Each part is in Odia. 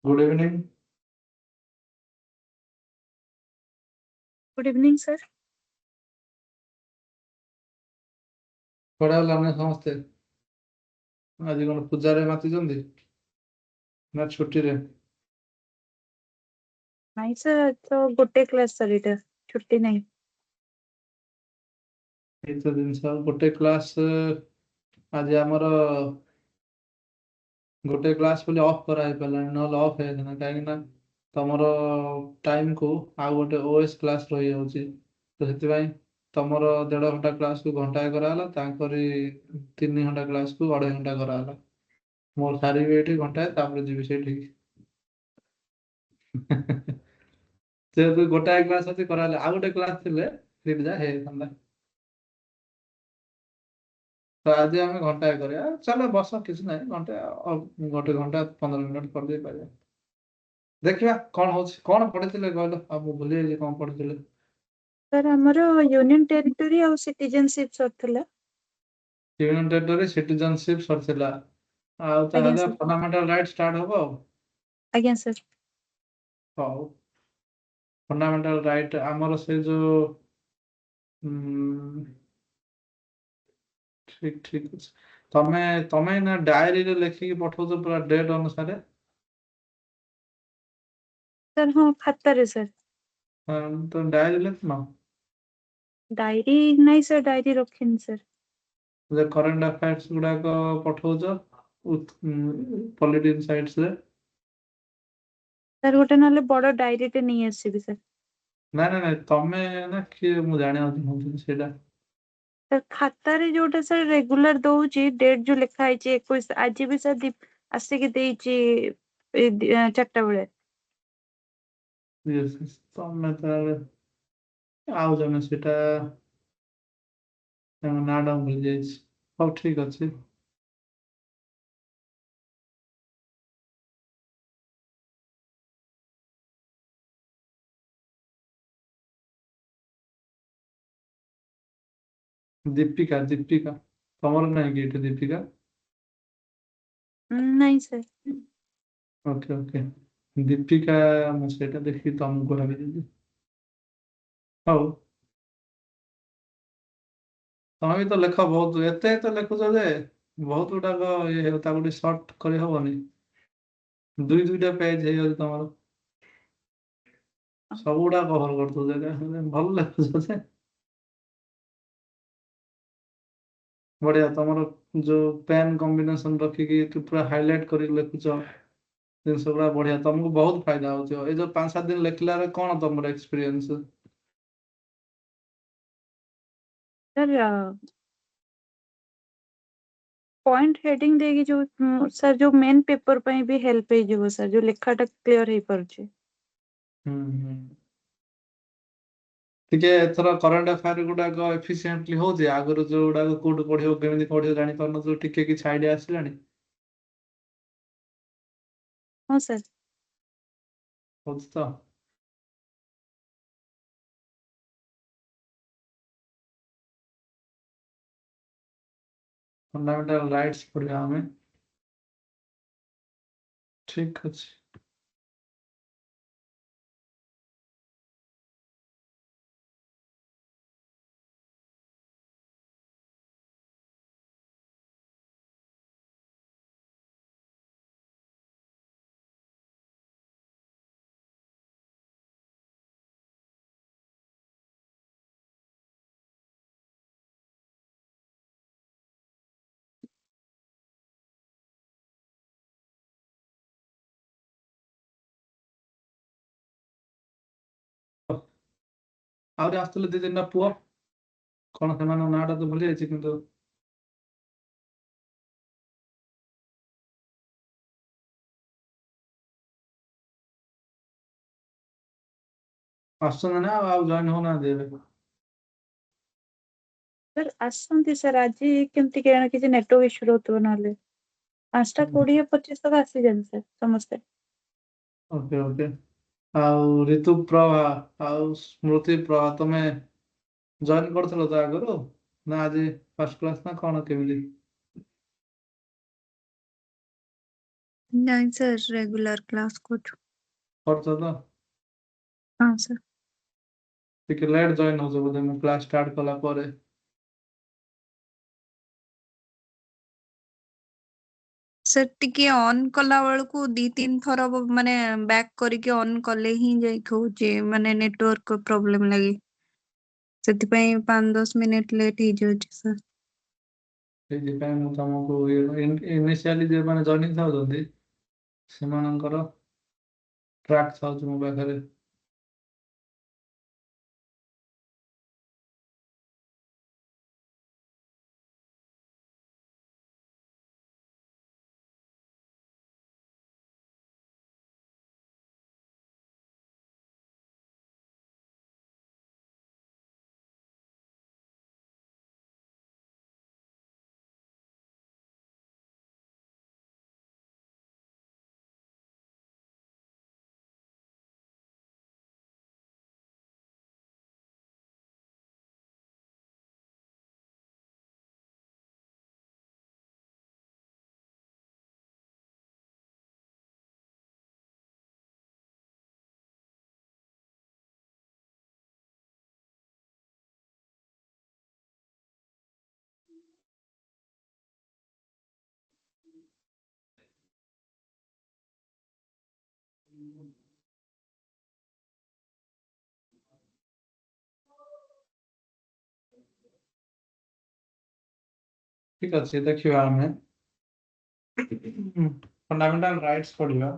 Good evening. Good evening sir. पढ़ा हमने समस्ते आज कौन पूजा मातिଛନ୍ତି ना छुट्टी रे? नहीं सर तो गोटे क्लास सर इटा छुट्टी नहीं। ये तो दिन गोटे क्लास आज आमर गोटे क्लास बोले ऑफ करा पाला ना ऑफ है ना कहीं तमर टाइम को आउ गोटे ओएस क्लास रही जाଉଛି तो ସେଥିପାଇଁ ତମର 1.5 ଘଣ୍ଟା କ୍ଲାस को घंटाए କରାହେଲା ତାଙ୍କରି 3 ଘଣ୍ଟା କ୍ଲାस को 2.5 ଘଣ୍ଟା କରାହେଲା ମୋର ସାରିବି ଏଠି ଘଣ୍ଟାଏ ତାପରେ ଯିବି ସେଇଠି ଯେହେତୁ ଗୋଟାଏ କ୍ଲାସ୍ ଅଛି କରାହେଲେ ଆଉ ଗୋଟେ କ୍ଲାସ୍ ଥିଲେ ସେଇଠି ଯା ହେଇଥାନ୍ତା ତ ଆଜି ଆମେ ଘଣ୍ଟାଏ କରିବା ଚାଲ ବସ କିଛି ନାହିଁ ଘଣ୍ଟେ ଗୋଟେ ଘଣ୍ଟା 15 ମିନିଟ୍ କରିଦେଇ ପାରିବା ଦେଖିବା କଣ ହଉଛି କଣ ପଢିଥିଲେ କହିଲ ଆଉ ମୁଁ ଭୁଲି ଯାଇଛି କଣ ପଢିଥିଲେ सर हमरो यूनियन टेरिटरी और सिटीजनशिप सर थिला। यूनियन टेरिटरी सिटीजनशिप सरथिला ଆଉ आज्ञा ତାହେଲେ सर। ଫଣ୍ଡାମେଣ୍ଟାଲ ରାଇଟ୍ ଷ୍ଟାର୍ଟ ହବ ଆଉ आज्ञा सर। ହଉ ଫଣ୍ଡାମେଣ୍ଟାଲ ରାଇଟ୍ ଆମର ସେ ଯୋଉ ଠିକ ଠିକ ଅଛି ତମେ ତମେ ନା ଡାଏରୀରେ ଲେଖିକି ପଠଉଛ ପୁରା ଡେଟ୍ ଅନୁସାରେ सर हाँ खाता रे सर। ତ ଡାଏରୀ ଲେଖୁନ डायरी नहीं सर डायरी रखिन सर। ଯେ କରେଣ୍ଟ ଆଫେୟାର୍ସ ଗୁଡାକ ପଠଉଛ ପଲିଟି ଇନସାଇଟ୍ସ ରେ सर गोटे नाले बड़ डायरी टे नहीं आसीबी सर। ନାଇଁ नाଇଁ ନାଇଁ ତମେ ନା କିଏ ମୁଁ ଜାଣିବାକୁ ଚାହୁଁଥିଲି ସେଇଟା सर खाता रे जोटा सर रेगुलर दउची डेट जो लिखा है 21 आज भी सर आसिक देची 4टा बेले। Yes, yes, ତମେ ତାହେଲେ ଆଉ ଜଣେ ସେଇଟା ତାଙ୍କ ନାଁଟା ମୁଁ ଭୁଲି ଯାଇଛି ହଉ ଠିକ ଅଛି ଦୀପିକା ଦୀପିକା ତମର ନାହିଁ କି ଏଠି ଦୀପିକା नहीं सर। ଓକେ ଓକେ ଦୀପିକା ମୁଁ ସେଇଟା ଦେଖିକି ତମକୁ ଭାବିଦେଲି ହଉ ତମେ ବି ତ ଲେଖ ବହୁତ ଏତେ ତ ଲେଖୁଛ ଯେ ବହୁତ ଗୁଡାକ ଇଏ ତାକୁ ଟିକେ ସର୍ଟ କରି ହବନି 2-2ଟା ପେଜ ହେଇଯାଉଛି ତମର ସବୁଗୁଡା କଭର କରୁଥିବ ଭଲ ଲେଖୁଛ ଯେ ବଢିଆ ତମର ଯୋଉ ପେନ୍ କମ୍ବିନେସନ ରଖିକି ତୁ ପୁରା ହାଇଲାଇଟ କରିକି ଲେଖୁଛ ଜିନିଷ ଗୁଡା ବଢିଆ ତମକୁ ବହୁତ ଫାଇଦା ହଉଥିବ ଏଇ ଯୋଉ 5-7 ଦିନ ଲେଖିଲାରେ କଣ ତମର ଏକ୍ସପିରିଏନ୍ସ सर पॉइंट हेडिंग देगी जो सर जो मेन पेपर पे भी हेल्प है जो सर जो लेखाटा क्लियर है पड़छे। ହୁଁ ଟିକେ ଏଥର କରେଣ୍ଟ ଆଫେୟାର ଗୁଡାକ ଏଫିସିଏଣ୍ଟଲି ହଉଛି ଆଗରୁ ଯୋଉ ଗୁଡାକ କୋଉଠୁ ପଢିବ କେମିତି ପଢିବ ଜାଣିପାରୁନଥିବ ଟିକେ କିଛି ଆଇଡିଆ ଆସିଲାଣି हाँ सर। ହଉଛି ତ ଫଣ୍ଡାମେଣ୍ଟାଲ ରାଇଟ୍ସ ପଢିବା ଆମେ ଠିକ ଅଛି ଆହୁରି ଆସୁଥିଲେ 2-3ଟା ପୁଅ କଣ ସେମାନଙ୍କ ନାଁଟା ତ ଭୁଲି ଯାଇଛି କିନ୍ତୁ ଆସୁଛନ୍ତି ନା ଆଉ ଜଏନ୍ ହଉନାହାନ୍ତି ଏବେ सर आसंती सर आज केमती केना किसी नेटवर्क इश्यू रहतो नाले 5टा 20-25 तक आसी जान सर समस्ते। ओके ओके ଆଉ ଋତୁପ୍ରଭା ଆଉ ସ୍ମୃତି ପ୍ରଭା ତମେ ଜଏନ୍ କରିଥିଲ ତ ଆଗରୁ ନା ଆଜି ଫାର୍ଷ୍ଟ କ୍ଲାସ୍ ନା କଣ କେମିତି ନାଇଁ ସାର୍ ରେଗୁଲାର କ୍ଲାସ୍ କରୁଛୁ। କରୁଛ ତ? ହଁ ସାର୍। ଟିକେ ଲେଟ୍ ଜଏନ୍ ହଉଛ ବୋଧେ ମୁଁ କ୍ଲାସ୍ ଷ୍ଟାର୍ଟ କଲା ପରେ। ସାର୍ ଟିକେ ଅନ୍ କଲା ବେଳକୁ 2-3 ଥର ମାନେ ବ୍ୟାକ୍ କରିକି ଅନ୍ କଲେ ହିଁ ଯାଇକି ହଉଛି ମାନେ ନେଟୱାର୍କ ପ୍ରୋବ୍ଲେମ ଲାଗି। ସେଥିପାଇଁ 5-10 ମିନିଟ୍ ଲେଟ୍ ହେଇଯାଉଛି ସାର୍। ସେଇଥିପାଇଁ ମୁଁ ତମକୁ ଇନିସିଆଲି ଯେଉଁମାନେ ଜଏନିଂ ଥାଉଛନ୍ତି ସେମାନଙ୍କର ଟ୍ରାକ୍ ଥାଉଛି ମୋ ପାଖରେ। ଠିକ୍ ଅଛି, ଦେଖିବା ଆମେ ଫଣ୍ଡାମେଣ୍ଟାଲ ରାଇଟ୍ସ ପଢିବା।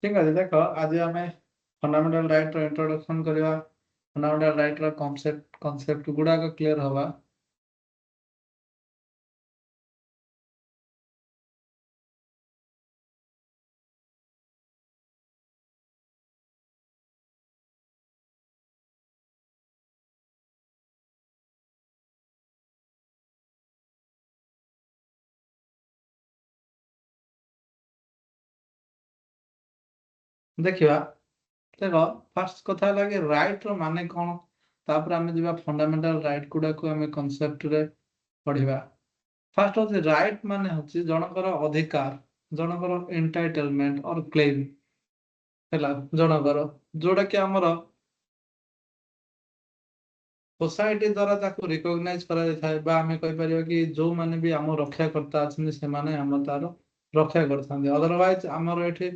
ଠିକ୍ ଅଛି, ଦେଖ ଆଜି ଆମେ ଫଣ୍ଡାମେଣ୍ଟାଲ ରାଇଟ୍ର ଇଣ୍ଟ୍ରୋଡକ୍ସନ୍ କରିବା। ଫଣ୍ଡାମେଣ୍ଟାଲ ରାଇଟ୍ର କନସେପ୍ଟ ଗୁଡ଼ାକ କ୍ଲିୟର ହବା। ଦେଖିବା, ଦେଖ ଫାର୍ଷ୍ଟ କଥା ହେଲା କି ରାଇଟ୍ର ମାନେ କ'ଣ, ତାପରେ ଆମେ ଯିବା ଫଣ୍ଡାମେଣ୍ଟାଲ ରାଇଟ୍ ଗୁଡ଼ାକୁ ଆମେ କନସେପ୍ଟରେ ପଢ଼ିବା। ଫାର୍ଷ୍ଟ ହେଉଛି ରାଇଟ୍ ମାନେ ହେଉଛି ଜଣଙ୍କର ଅଧିକାର, ଜଣଙ୍କର ଏଣ୍ଟାଇଟଲମେଣ୍ଟ ଅର୍ କ୍ଲେମ୍ ହେଲା ଜଣଙ୍କର, ଯୋଉଟାକି ଆମର ସୋସାଇଟି ଦ୍ୱାରା ତାକୁ ରିକଗ୍ନାଇଜ କରାଯାଇଥାଏ, ବା ଆମେ କହିପାରିବା କି ଯୋଉମାନେ ବି ଆମ ରକ୍ଷାକର୍ତ୍ତା ଅଛନ୍ତି ସେମାନେ ଆମ ତାର ରକ୍ଷା କରିଥାନ୍ତି। ଅଦରୱାଇଜ ଆମର ଏଠି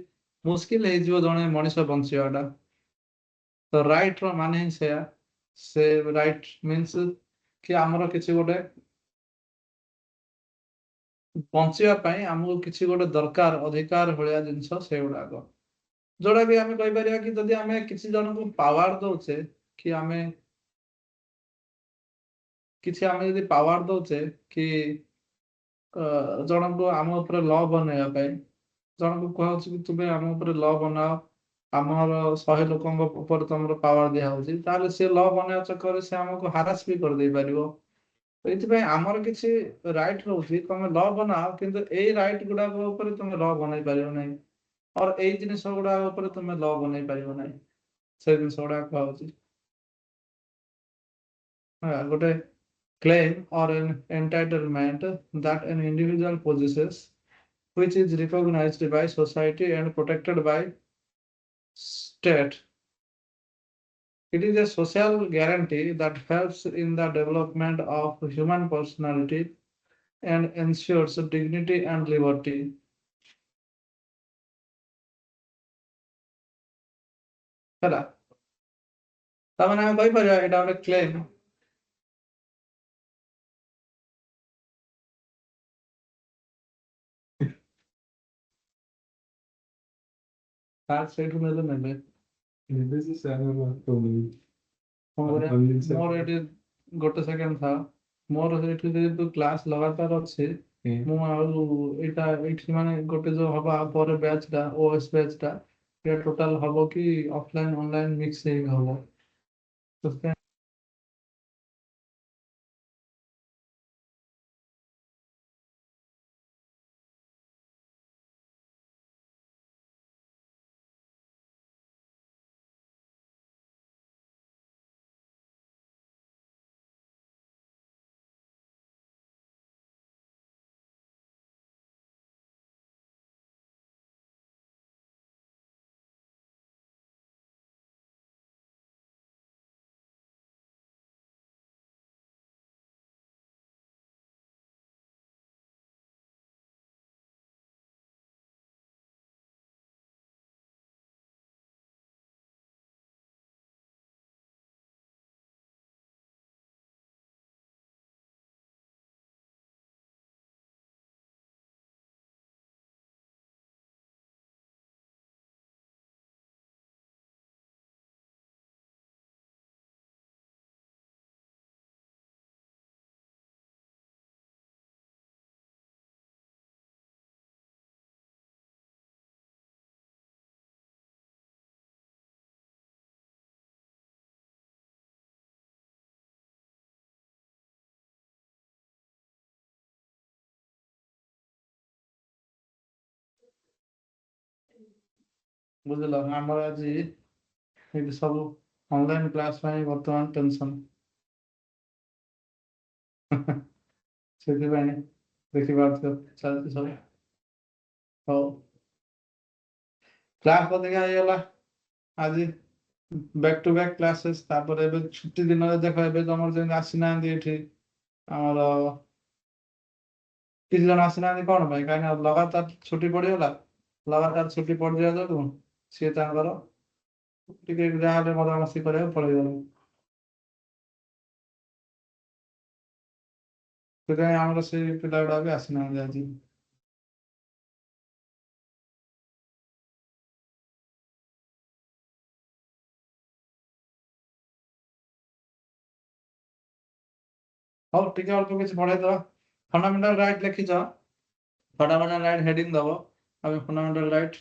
ମୁସ୍କିଲ ହେଇଯିବ ଜଣେ ମଣିଷ ବଞ୍ଚିବାଟା। ତ ରାଇଟ୍ର ମାନେ ହିଁ ସେୟା। ସେ ରାଇଟ୍ ମିନ୍ସ କି ଆମର କିଛି ଗୋଟେ ବଞ୍ଚିବା ପାଇଁ ଆମକୁ କିଛି ଗୋଟେ ଦରକାର, ଅଧିକାର ଭଳିଆ ଜିନିଷ ସେଗୁଡାକ, ଯୋଉଟା କି ଆମେ କହିପାରିବା କି ଯଦି ଆମେ କିଛି ଜଣଙ୍କୁ ପାୱାର ଦଉଛେ, କି ଆମେ ଯଦି ପାୱାର ଦଉଛେ କି ଜଣଙ୍କୁ ଆମ ଉପରେ ଲ ବନେଇବା ପାଇଁ, ଜଣଙ୍କୁ କୁହାଯାଉଛି କି ତୁମେ ଆମ ଉପରେ ଲ ବନାଅ, ଆମର 100 ଲୋକଙ୍କ ଉପରେ ତମର ପାୱାର ଦିଆହଉଛି, ତାହେଲେ ସେ ଲ ବନେଇବା ଚକ୍କରରେ ସେ ଆମକୁ ହାରାସ ବି କରିଦେଇ ପାରିବ। ଏଇଥିପାଇଁ ଆମର କିଛି ରାଇଟ୍ ରହୁଛି, ତମେ ଲ ବନାଅ, କିନ୍ତୁ ଏଇ ରାଇଟ୍ ଗୁଡାକ ଉପରେ ତମେ ଲ ବନେଇ ପାରିବ ନାହିଁ, ଅର ଏଇ ଜିନିଷ ଗୁଡାକ ଉପରେ ତମେ ଲ ବନେଇ ପାରିବ ନାହିଁ। ସେ ଜିନିଷ ଗୁଡାକ କୁହାହଉଛି। ଗୋଟେ claim or an entitlement that an individual possesses, which is recognized by society and protected by state. It is a social guarantee that helps in the development of human personality and ensures dignity and liberty. ହେଲା, ତାମାନେ ଆମେ କହିପାରିବା ଏଇଟା ଗୋଟେ କ୍ଲେମ୍। ତାର ସେଇଠୁ ନେଲେ ନେବେ। ଏବେ ସେ ସାର୍ କହୁନି କଣ କରିବା, ମୋର ଏଠି ଗୋଟେ ସେକେଣ୍ଡ ଥାଅ, ମୋର ସେଇଠି ଯେହେତୁ କ୍ଲାସ ଲଗାତାର ଅଛି, ମୁଁ ଆଉ ଏଇଟା ଏଇଠି ମାନେ ଗୋଟେ ଯୋଉ ହବ ଆଉ ପରେ ବ୍ୟାଚ୍ ଟା OS ବ୍ୟାଚ୍ ଟା এটা ଟୋଟାଲ ହବ କି ଅଫଲାଇନ୍ ଅନଲାଇନ୍ ମିକ୍ସ ହେଇକି ହବ। ସେଥିପାଇଁ ବୁଝିଲ, ଆମର ଆଜି ଏଇଠି ସବୁ ଅନଲାଇନ୍ କ୍ଲାସ୍ ପାଇଁ ବର୍ତ୍ତମାନ ଟେନସନ୍। ସେଥିପାଇଁ ଦେଖିପାରୁଥିବ ଚାଲିଛି ସବୁ। ହଉ, କ୍ଲାସ୍ ଅଧିକା ହେଇଗଲା ଆଜି, ବ୍ୟାକ୍ ଟୁ ବ୍ୟାକ୍ କ୍ଲାसेସ୍। ତାପରେ ଏବେ ଛୁଟି ଦିନରେ ଦେଖ, ଏବେ ତମର ଯେମିତି ଆସିନାହାନ୍ତି ଏଠି ଆମର କିଛି ଜଣ ଆସିନାହାନ୍ତି କଣ ପାଇଁ, କାହିଁକିନା ଲଗାତାର ଛୁଟି ପଡ଼ିଗଲା। ଲଗାତାର ଛୁଟି ପଡ଼ିଯିବା ଯୋଗୁଁ ସିଏ ତାଙ୍କର ଟିକେ ଯାହାହେଲେ ମଜାମସ୍ତି କରିବାକୁ ପଳେଇଗଲେ। ସେଥିପାଇଁ ଆମର ସେଇ ପିଲା ଗୁଡ଼ା ବି ଆସିନାହାନ୍ତି ଆଜି। ହଉ, ଟିକେ ଅଳ୍ପ କିଛି ପଢ଼େଇଦବା। ଫଣ୍ଡାମେଣ୍ଟାଲ ରାଇଟ୍ ଲେଖିଛ, ଫଣ୍ଡାମେଣ୍ଟାଲ ରାଇଟ୍ ହେଡିଂ ଦବ, ଆମେ ଫଣ୍ଡାମେଣ୍ଟାଲ ରାଇଟ୍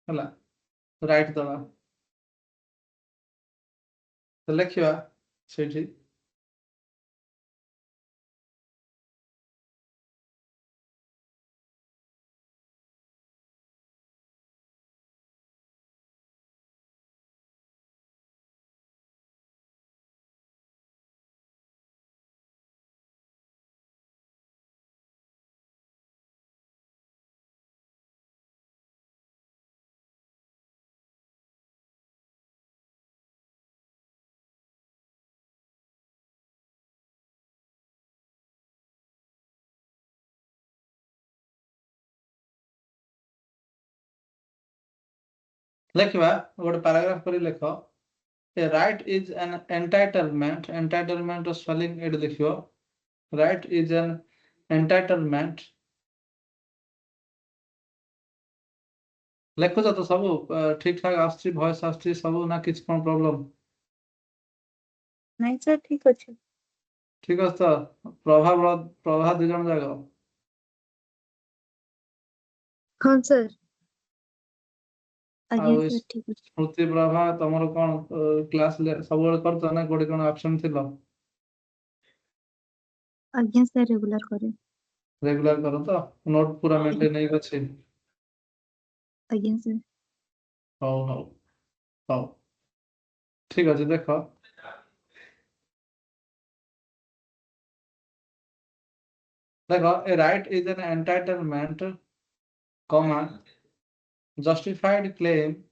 ହେଲା ରାଇଟ୍ ଦବା, ତ ଲେଖିବା ସେଇଠି ଲେଖିବା, ଗୋଟେ ପାରାଗ୍ରାଫ କରି ଲେଖ। A right is an entitlement. Entitlement ର spelling ଏଠି ଲେଖିବ। Right is an entitlement. ଲେଖୁଛ ତ ସବୁ ଠିକ୍ ଠାକ୍ ଆସୁଛି, ଭଏସ୍ ଆସୁଛି ସବୁ, ନା କିଛି କ'ଣ ପ୍ରୋବ୍ଲେମ୍? ନାଇଁ ସାର୍ ଠିକ ଅଛି। ଠିକ୍ ଅଛି ତ? ପ୍ରଭା 2 ଜଣ ଯାକ हाँ सर ଆଉ ଆଜ୍ଞା ଏ ସାର୍ ଠିକ ଅଛି ସ୍ମୃତି ପ୍ରଭା ତମର କଣ କ୍ଲାସ୍ ସବୁବେଳେ କରୁଛ ନା କୋଉଠି କଣ ଆବସେଣ୍ଟ ଥିଲ? ଆଜ୍ଞା ସାର୍ ରେଗୁଲାର କରେ ରେଗୁଲାର କର ତ? ନୋଟ୍ ପୁରା ମେଣ୍ଟେନ୍ ହେଇକି ଅଛି? ଆଜ୍ଞା ସାର୍ ହଉ ହଉ ହଉ ଠିକ ଅଛି ଦେଖ ଦେଖ a right is an entitlement comma justified claim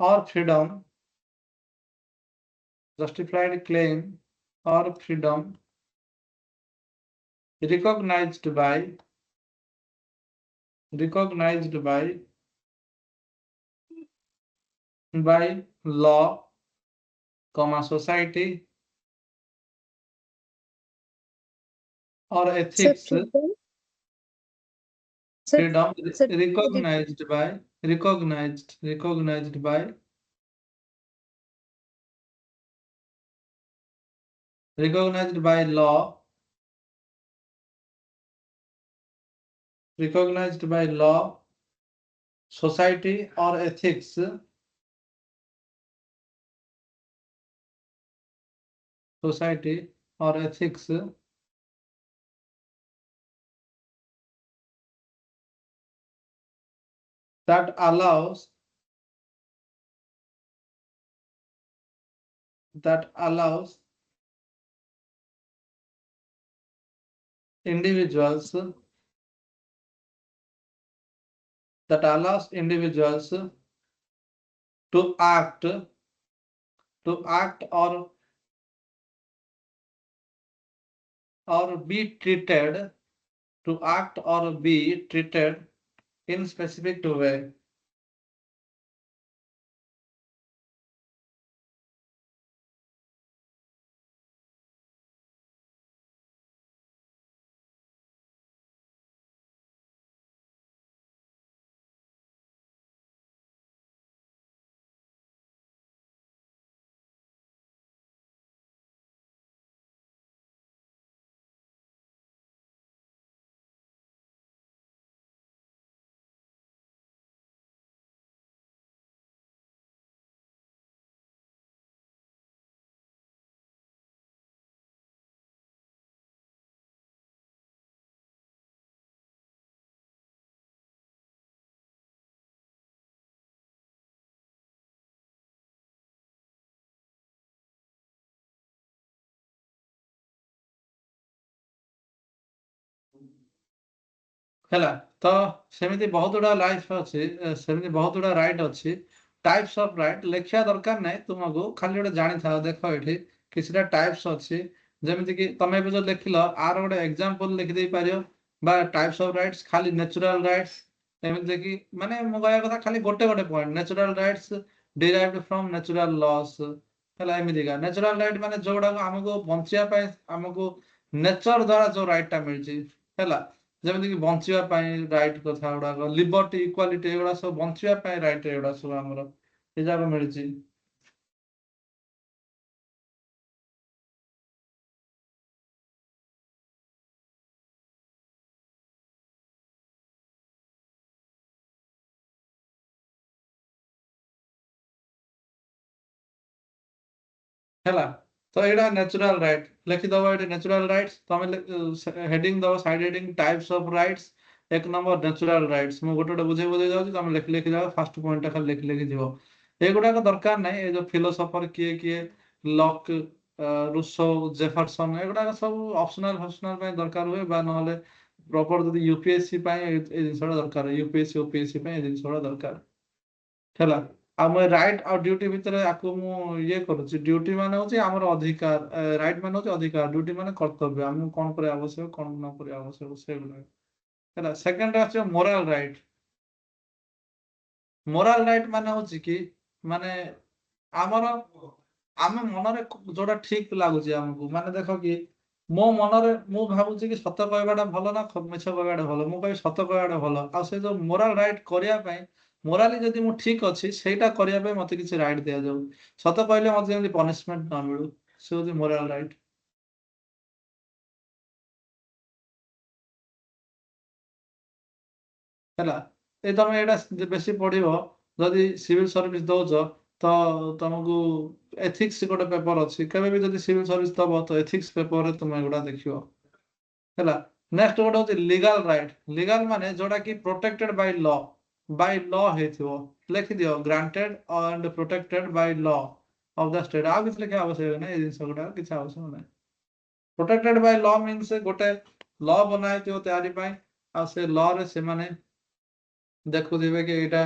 or freedom justified claim or freedom recognized by law comma society or sir ethics freedom sir freedom sir recognized by law society or ethics that allows individuals to act or be treated in specific way. ହେଲା ତ ସେମିତି ବହୁତ ଗୁଡା ଲାଇଫ ଅଛି ସେମିତି ବହୁତ ଗୁଡା ରାଇଟ୍ ଅଛି ଟାଇପ୍ସ ଅଫ ରାଇଟ୍ ଲେଖିବା ଦରକାର ନାହିଁ ତୁମକୁ ଖାଲି ଗୋଟେ ଜାଣିଥାଅ ଦେଖ ଏଠି କିଛିଟା ଟାଇପ୍ସ ଅଛି ଯେମିତି କି ତମେ ଏବେ ଯୋଉ ଲେଖିଲ ଆର ଗୋଟେ ଏକ୍ସାମ୍ପଲ ଲେଖିଦେଇ ପାରିବ ବା ଟାଇପ୍ସ ଅଫ ରାଇଟ୍ସ ଖାଲି ନ୍ୟାଚୁରାଲ ରାଇଟ୍ସ ଏମିତି କି ମାନେ ମୁଁ କହିବା କଥା ଖାଲି ଗୋଟେ point natural rights derived from natural loss ହେଲା ଏମିତିକା ନ୍ୟାଚୁରାଲ ରାଇଟ୍ ମାନେ ଯୋଉଗୁଡାକ ଆମକୁ ବଞ୍ଚିବା ପାଇଁ ଆମକୁ ନେଚର ଦ୍ଵାରା ଯୋଉ ରାଇଟ୍ ଟା ମିଳିଛି ହେଲା ଯେମିତିକି ବଞ୍ଚିବା ପାଇଁ ରାଇଟ୍ କଥା ଗୁଡାକ ଲିବର୍ଟି ଇକ୍ୱାଲିଟି ଏଗୁଡା ସବୁ ବଞ୍ଚିବା ପାଇଁ ରାଇଟ୍ ଏଗୁଡା ସବୁ ଆମର ଏ ଯାକ ମିଳିଛି ହେଲା ତ ଏଇଟା ନ୍ୟାଚୁରାଲ ରାଇଟ୍ ଲେଖିଦବ ଏଠି ନ୍ୟାଚୁରାଲ ରାଇଟ୍ସ ତମେ ହେଡିଙ୍ଗ ଦବ side heading types of rights ଏକ ନମ୍ବର ନ୍ୟାଚୁରାଲ ରାଇଟ୍ସ ମୁଁ ଗୋଟେ ଗୋଟେ ବୁଝେଇ ଯାଉଛି ତମେ ଲେଖି ଯାଅ ଫାଷ୍ଟ ପଏଣ୍ଟଟା ଖାଲି ଲେଖି ଯିବ ଏଗୁଡାକ ଦରକାର ନାହିଁ ଏ ଯୋଉ ଫିଲୋସଫର କିଏ ଲକ୍ ରୁସୋ ଜେଫରସନ ଏଗୁଡାକ ସବୁ ଅପସନାଲ ପାଇଁ ଦରକାର ହୁଏ ବା ନହେଲେ ପ୍ରପର ଯଦି ୟୁପିଏସସି ପାଇଁ ଏ ଜିନିଷଟା ଦରକାର ୟୁପିଏସସି ଓପିଏସସି ପାଇଁ ଏ ଜିନିଷଟା ଦରକାର ହେଲା ଆଉ ମୁଁ ରାଇଟ୍ ଆଉ ଡ୍ୟୁଟି ଭିତରେ ଆକୁ ମୁଁ ଇଏ କରୁଛି ଡ୍ୟୁଟି ମାନେ ହଉଛି ଆମର ଅଧିକାର ରାଇଟ୍ ମାନେ ହଉଛି ଅଧିକାର ଡ୍ୟୁଟି ମାନେ କର୍ତ୍ତବ୍ୟ ଆମକୁ କଣ କରିବା ଆବଶ୍ୟକ କଣ ନ କରିବା ଆବଶ୍ୟକ ସେଗୁଡା ହେଲା ସେକେଣ୍ଡ ଆସିବ ମୋରାଲ ରାଇଟ୍ ମାନେ ହଉଛି କି ମାନେ ଆମର ଆମେ ମନରେ ଯୋଉଟା ଠିକ ଲାଗୁଛି ଆମକୁ ମାନେ ଦେଖ କି ମୋ ମନରେ ମୁଁ ଭାବୁଛି କି ସତ କହିବାଟା ଭଲ ନା ମିଛ କହିବାଟା ଭଲ ମୁଁ କହିବି ସତ କହିବାଟା ଭଲ ଆଉ ସେ ଯୋଉ ମୋରାଲ ରାଇଟ୍ କରିବା ପାଇଁ ମୋରାଲି ଯଦି ମୁଁ ଠିକ ଅଛି ସେଇଟା କରିବା ପାଇଁ ମତେ କିଛି ରାଇଟ୍ ଦିଆଯାଉ ସତ କହିଲେ ମତେ ଯେମିତି ପନିଶମେଣ୍ଟ ନ ମିଳୁ ସେ ହଉଛି ମୋରାଲ ରାଇଟ୍ ହେଲା ଏ ତମେ ଏଇଟା ବେଶୀ ପଢିବ ଯଦି ସିଭିଲ ସର୍ଭିସ ଦଉଛ ତ ତମକୁ ଏଥିକ୍ସ ଗୋଟେ ପେପର ଅଛି କେବେ ବି ଯଦି ସିଭିଲ ସର୍ଭିସ ଦବ ତ ଏଥିକ୍ସ ପେପରରେ ତୁମେ ଏଗୁଡା ଦେଖିବ ହେଲା ନେକ୍ସଟ ଗୋଟେ ହଉଛି ଲିଗାଲ ରାଇଟ୍ ଲିଗାଲ ମାନେ ଯୋଉଟା କି ପ୍ରୋଟେକ୍ଟେଡ ବାଇ ଲ ହେଇଥିବ ଲେଖିଦିଅ granted and protected by law of the state ଆଉ କିଛି ଲେଖିବା ଆବଶ୍ୟକ ନାହିଁ ଏ ଜିନିଷ ଗୁଡା କିଛି ଆବଶ୍ୟକ ନାହିଁ ପ୍ରୋଟେକ୍ଟେଡ ବାଇ ଲ ମିନ୍ସ ଗୋଟେ ଲ ବନା ହେଇଥିବ ତିଆରି ପାଇଁ ଆଉ ସେ ଲ ରେ ସେମାନେ ଦେଖୁଥିବେ କି ଏଇଟା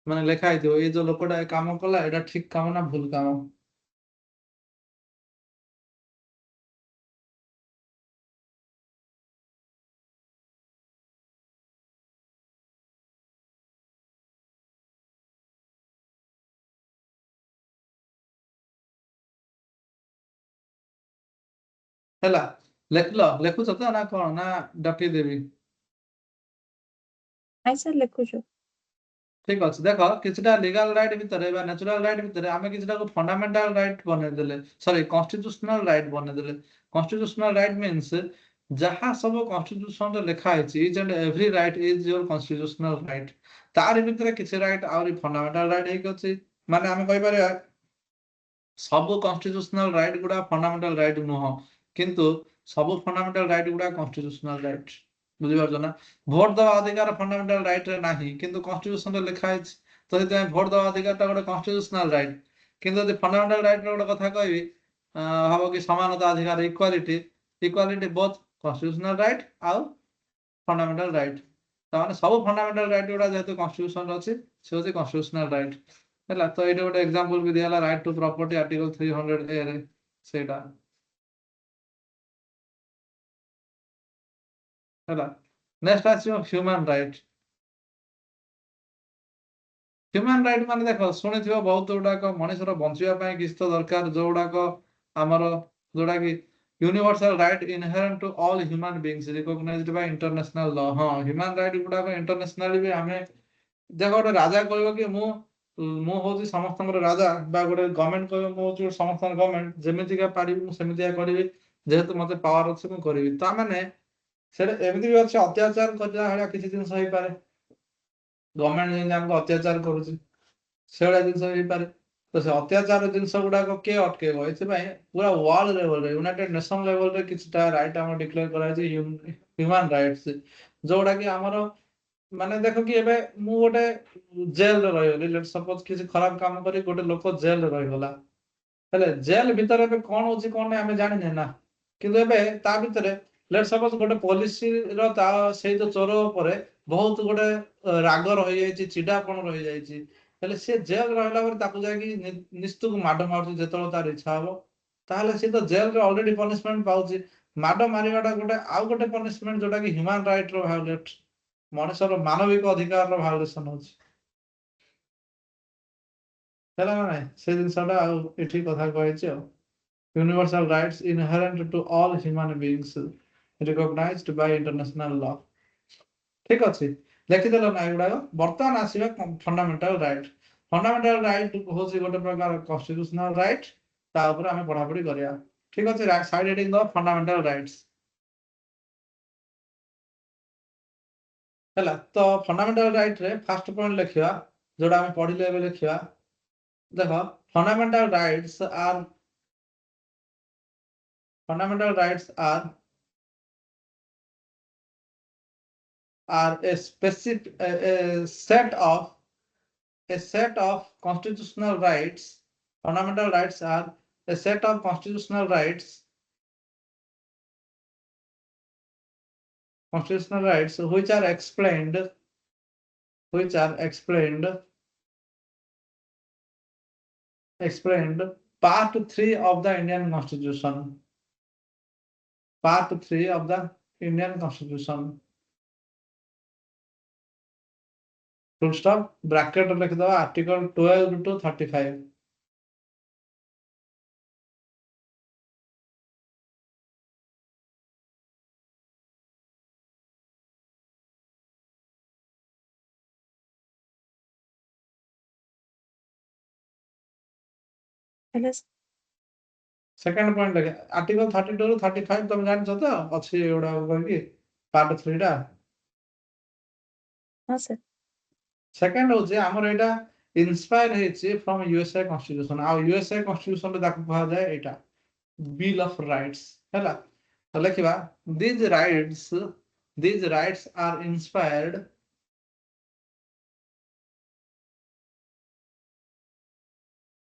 ମାନେ ଲେଖା ହେଇଥିବ ଏଇ ଯୋଉ ଲୋକଟା ଏ କାମ କଲା ଏଇଟା ଠିକ କାମ ନା ଭୁଲ କାମ ହେଲା ଲେଖୁଛ ତ ନା କଣ ନା ଡକେଇଦେବି ନାଇଁ ସାର୍ ଲେଖୁଛୁ। ଠିକ ଅଛି ଦେଖ କିଛିଟା ଲିଗାଲ ରାଇଟ୍ ଭିତରେ ବା ନ୍ୟାଚୁରାଲ ରାଇଟ୍ ଭିତରେ ଆମେ କିଛିଟାକୁ ଫଣ୍ଡାମେଣ୍ଟାଲ ରାଇଟ୍ ବନେଇଦେଲେ ସରି କନଷ୍ଟିଟ୍ୟୁସନାଲ ରାଇଟ୍ ବନେଇଦେଲେ କନଷ୍ଟିଟ୍ୟୁସନାଲ ରାଇଟ୍ ମିନ୍ସ ଯାହା ସବୁ କନଷ୍ଟିଟ୍ୟୁସନରେ ଲେଖା ହେଇଛି each and every right is your constitutional right ତାରି ଭିତରେ କିଛି ରାଇଟ୍ ଆହୁରି ଫଣ୍ଡାମେଣ୍ଟାଲ ରାଇଟ୍ ହେଇକି ଅଛି ମାନେ ଆମେ କହିପାରିବା ସବୁ କନଷ୍ଟିଟ୍ୟୁସନାଲ ରାଇଟ୍ ଗୁଡା ଫଣ୍ଡାମେଣ୍ଟାଲ ରାଇଟ୍ ନୁହଁ କିନ୍ତୁ ସବୁ ଫଣ୍ଡାମେଣ୍ଟାଲ ରାଇଟ୍ ଗୁଡା କନଷ୍ଟିଟ୍ୟୁସନାଲ ରାଇଟ୍ ବୁଝିପାରୁଛ ନା ଭୋଟ ଦେବା ଅଧିକାର ଫଣ୍ଡାମେଣ୍ଟାଲ ରାଇଟ୍ ରେ ନାହିଁ କିନ୍ତୁ କନଷ୍ଟିଟ୍ୟୁସନରେ ଲେଖା ହେଇଛି ତ ସେଥିପାଇଁ ଭୋଟ ଦେବା ଅଧିକାରଟା ଗୋଟେ କନଷ୍ଟିଟ୍ୟୁସନାଲ ରାଇଟ୍ କିନ୍ତୁ ଯଦି ଫଣ୍ଡାମେଣ୍ଟାଲ ରାଇଟ୍ ର ଗୋଟେ କଥା କହିବି ହବ କି ସମାନତା ଅଧିକାର ଇକ୍ୱାଲିଟି ବୋଥ୍ କନଷ୍ଟିଟ୍ୟୁସନାଲ ରାଇଟ୍ ଆଉ ଫଣ୍ଡାମେଣ୍ଟାଲ ରାଇଟ୍ ତାମାନେ ସବୁ ଫଣ୍ଡାମେଣ୍ଟାଲ ରାଇଟ୍ ଗୁଡା ଯେହେତୁ କନଷ୍ଟିଟ୍ୟୁସନରେ ଅଛି ସେ ହଉଛି କନଷ୍ଟିଟ୍ୟୁସନାଲ ରାଇଟ୍ ହେଲା ତ ଏଇଟା ଗୋଟେ ଏକ୍ସାମ୍ପଲ ବି ଦିଆହେଲା right to property article 300A ରେ ସେଇଟା ହେଲା ନେକ୍ସଟ ଆସିବ ହ୍ୟୁମାନ ରାଇଟ୍ ହ୍ୟୁମାନ ରାଇଟ୍ ମାନେ ଦେଖ ଶୁଣିଥିବ ବହୁତ ଗୁଡାକ ମଣିଷର ବଞ୍ଚିବା ପାଇଁ କିଛି ତ ଦରକାର ଯୋଉଗୁଡାକ ଆମର ଯୋଉଟା କି universal right inherent to all human beings recognised by international law ହଁ ହ୍ୟୁମାନ ରାଇଟ୍ ଗୁଡାକ ଇଣ୍ଟରନ୍ୟାସନାଲି ବି ଆମେ ଦେଖ ଗୋଟେ ରାଜା କହିବ କି ମୁଁ ହଉଛି ସମସ୍ତଙ୍କର ରାଜା ବା ଗୋଟେ ଗଭର୍ଣ୍ଣମେଣ୍ଟ କହିବ ମୁଁ ହଉଛି ସମସ୍ତଙ୍କର ଗଭର୍ଣ୍ଣମେଣ୍ଟ ଯେମିତିକା ପାରିବି ମୁଁ ସେମିତିକା କରିବି ଯେହେତୁ ମତେ ପାୱାର ଅଛି ମୁଁ କରିବି ତାମାନେ ସେଟା ଏମିତି ବି ଅଛି ଅତ୍ୟାଚାର କରିବା ଭଳିଆ କିଛି ଜିନିଷ ହେଇପାରେ ଗଭର୍ଣ୍ଣମେଣ୍ଟ ଯେମିତି ଆମକୁ ଅତ୍ୟାଚାର କରୁଛି ସେଭଳିଆ ଜିନିଷ ହେଇପାରେ ତ ସେ ଅତ୍ୟାଚାର ଜିନିଷ ଗୁଡାକ କିଏ ଅଟକେଇବ ଏଥିପାଇଁ ପୁରା ୱାର୍ଲଡ ଲେଭେଲରେ ୟୁନାଇଟେଡ ନେସନ ଲେଭେଲରେ କିଛିଟା ରାଇଟ୍ ଆମର ଡିକ୍ଲେୟାର କରାଯାଇଛି ହ୍ୟୁମାନ ରାଇଟ୍ସ ଯୋଉଟା କି ଆମର ମାନେ ଦେଖ କି ଏବେ ମୁଁ ଗୋଟେ ଜେଲରେ ରହିଗଲି ଲେଟ୍ ସପୋଜ କିଛି ଖରାପ କାମ କରି ଗୋଟେ ଲୋକ ଜେଲରେ ରହିଗଲା ହେଲେ ଜେଲ ଭିତରେ ଏବେ କଣ ହଉଛି କଣ ନାହିଁ ଆମେ ଜାଣିନେ ନା କିନ୍ତୁ ଏବେ ତା ଭିତରେ ଲେଟ୍ ସପୋଜ ଗୋଟେ ପଲିସିର ତା ସେଇ ଯୋଉ ଚୋର ଉପରେ ବହୁତ ଗୋଟେ ରାଗ ରହିଯାଇଛି ଚିଡ଼ାପଣ ରହିଯାଇଛି ହେଲେ ସେ ଜେଲ ରହିଲା ପରେ ତାକୁ ଯାଇକି ନିସ୍ତୁକୁ ମାଡ ମାରୁଛି ଯେତେବେଳେ ତାର ଇଚ୍ଛା ହବ ତାହେଲେ ସେ ତ ଜେଲରେ ଅଲରେଡି ପନିଶମେଣ୍ଟ ପାଉଛି ମାଡ ମାରିବାଟା ଗୋଟେ ଆଉ ଗୋଟେ ପନିଶମେଣ୍ଟ ଯୋଉଟା କି ହ୍ୟୁମାନ ରାଇଟ୍ର ଭାয়োଲେଟ୍ ମଣିଷର ମାନବିକ ଅଧିକାରର ଭାয়োଲେସନ ହଉଛି ହେଲା ନା ନାଇଁ ସେ ଜିନିଷଟା ଆଉ ଏଠି କଥା କହିଛି ଆଉ universal rights inherent to all human beings recognised by international law ଠିକ ଅଛି ଲେଖିଦେଲ ନା ଏଗୁଡାକ ବର୍ତ୍ତମାନ ଆସିବା ଫଣ୍ଡାମେଣ୍ଟାଲ ରାଇଟ୍ ଫଣ୍ଡାମେଣ୍ଟାଲ ରାଇଟ୍ ହଉଛି ଗୋଟେ ପ୍ରକାର କନଷ୍ଟିଟ୍ୟୁସନାଲ ରାଇଟ୍ ତା ଉପରେ ଆମେ ପଢାପଢି କରିବା ଠିକ ଅଛି ସାଇଡ ହେଡିଂ ଦ ଫଣ୍ଡାମେଣ୍ଟାଲ ରାଇଟ୍ସ ହେଲା ତ ଫଣ୍ଡାମେଣ୍ଟାଲ ରାଇଟ୍ ରେ ଫାର୍ଷ୍ଟ ପଏଣ୍ଟ ଲେଖିବା ଯୋଉଟା ଆମେ ପଢିଲେ ଏବେ ଲେଖିବା ଦେଖ fundamental rights are a specific a set of constitutional rights. Fundamental rights are a set of constitutional rights which are explained part 3 of the Indian Constitution. Part 3 of the Indian Constitution. Full stop. Bracket लिख दो Article 12 to 35. ହେଲେ सेकंड पॉइंट लगे आर्टिकल 32 ରୁ 35 ତମେ ଜାଣିଛ ତ ଅଛି ଏଗୁଡା କହିକି ପାର୍ଟ 3 ଟା हाँ सर सेकंड होचे हमर एटा इंस्पायर हेछि फ्रॉम यूएसए कॉन्स्टिट्यूशन आ यूएसए कॉन्स्टिट्यूशन रे ताकू कहा जाए एटा बिल ऑफ राइट्स हैला तो लिखिबा these rights these rights are inspired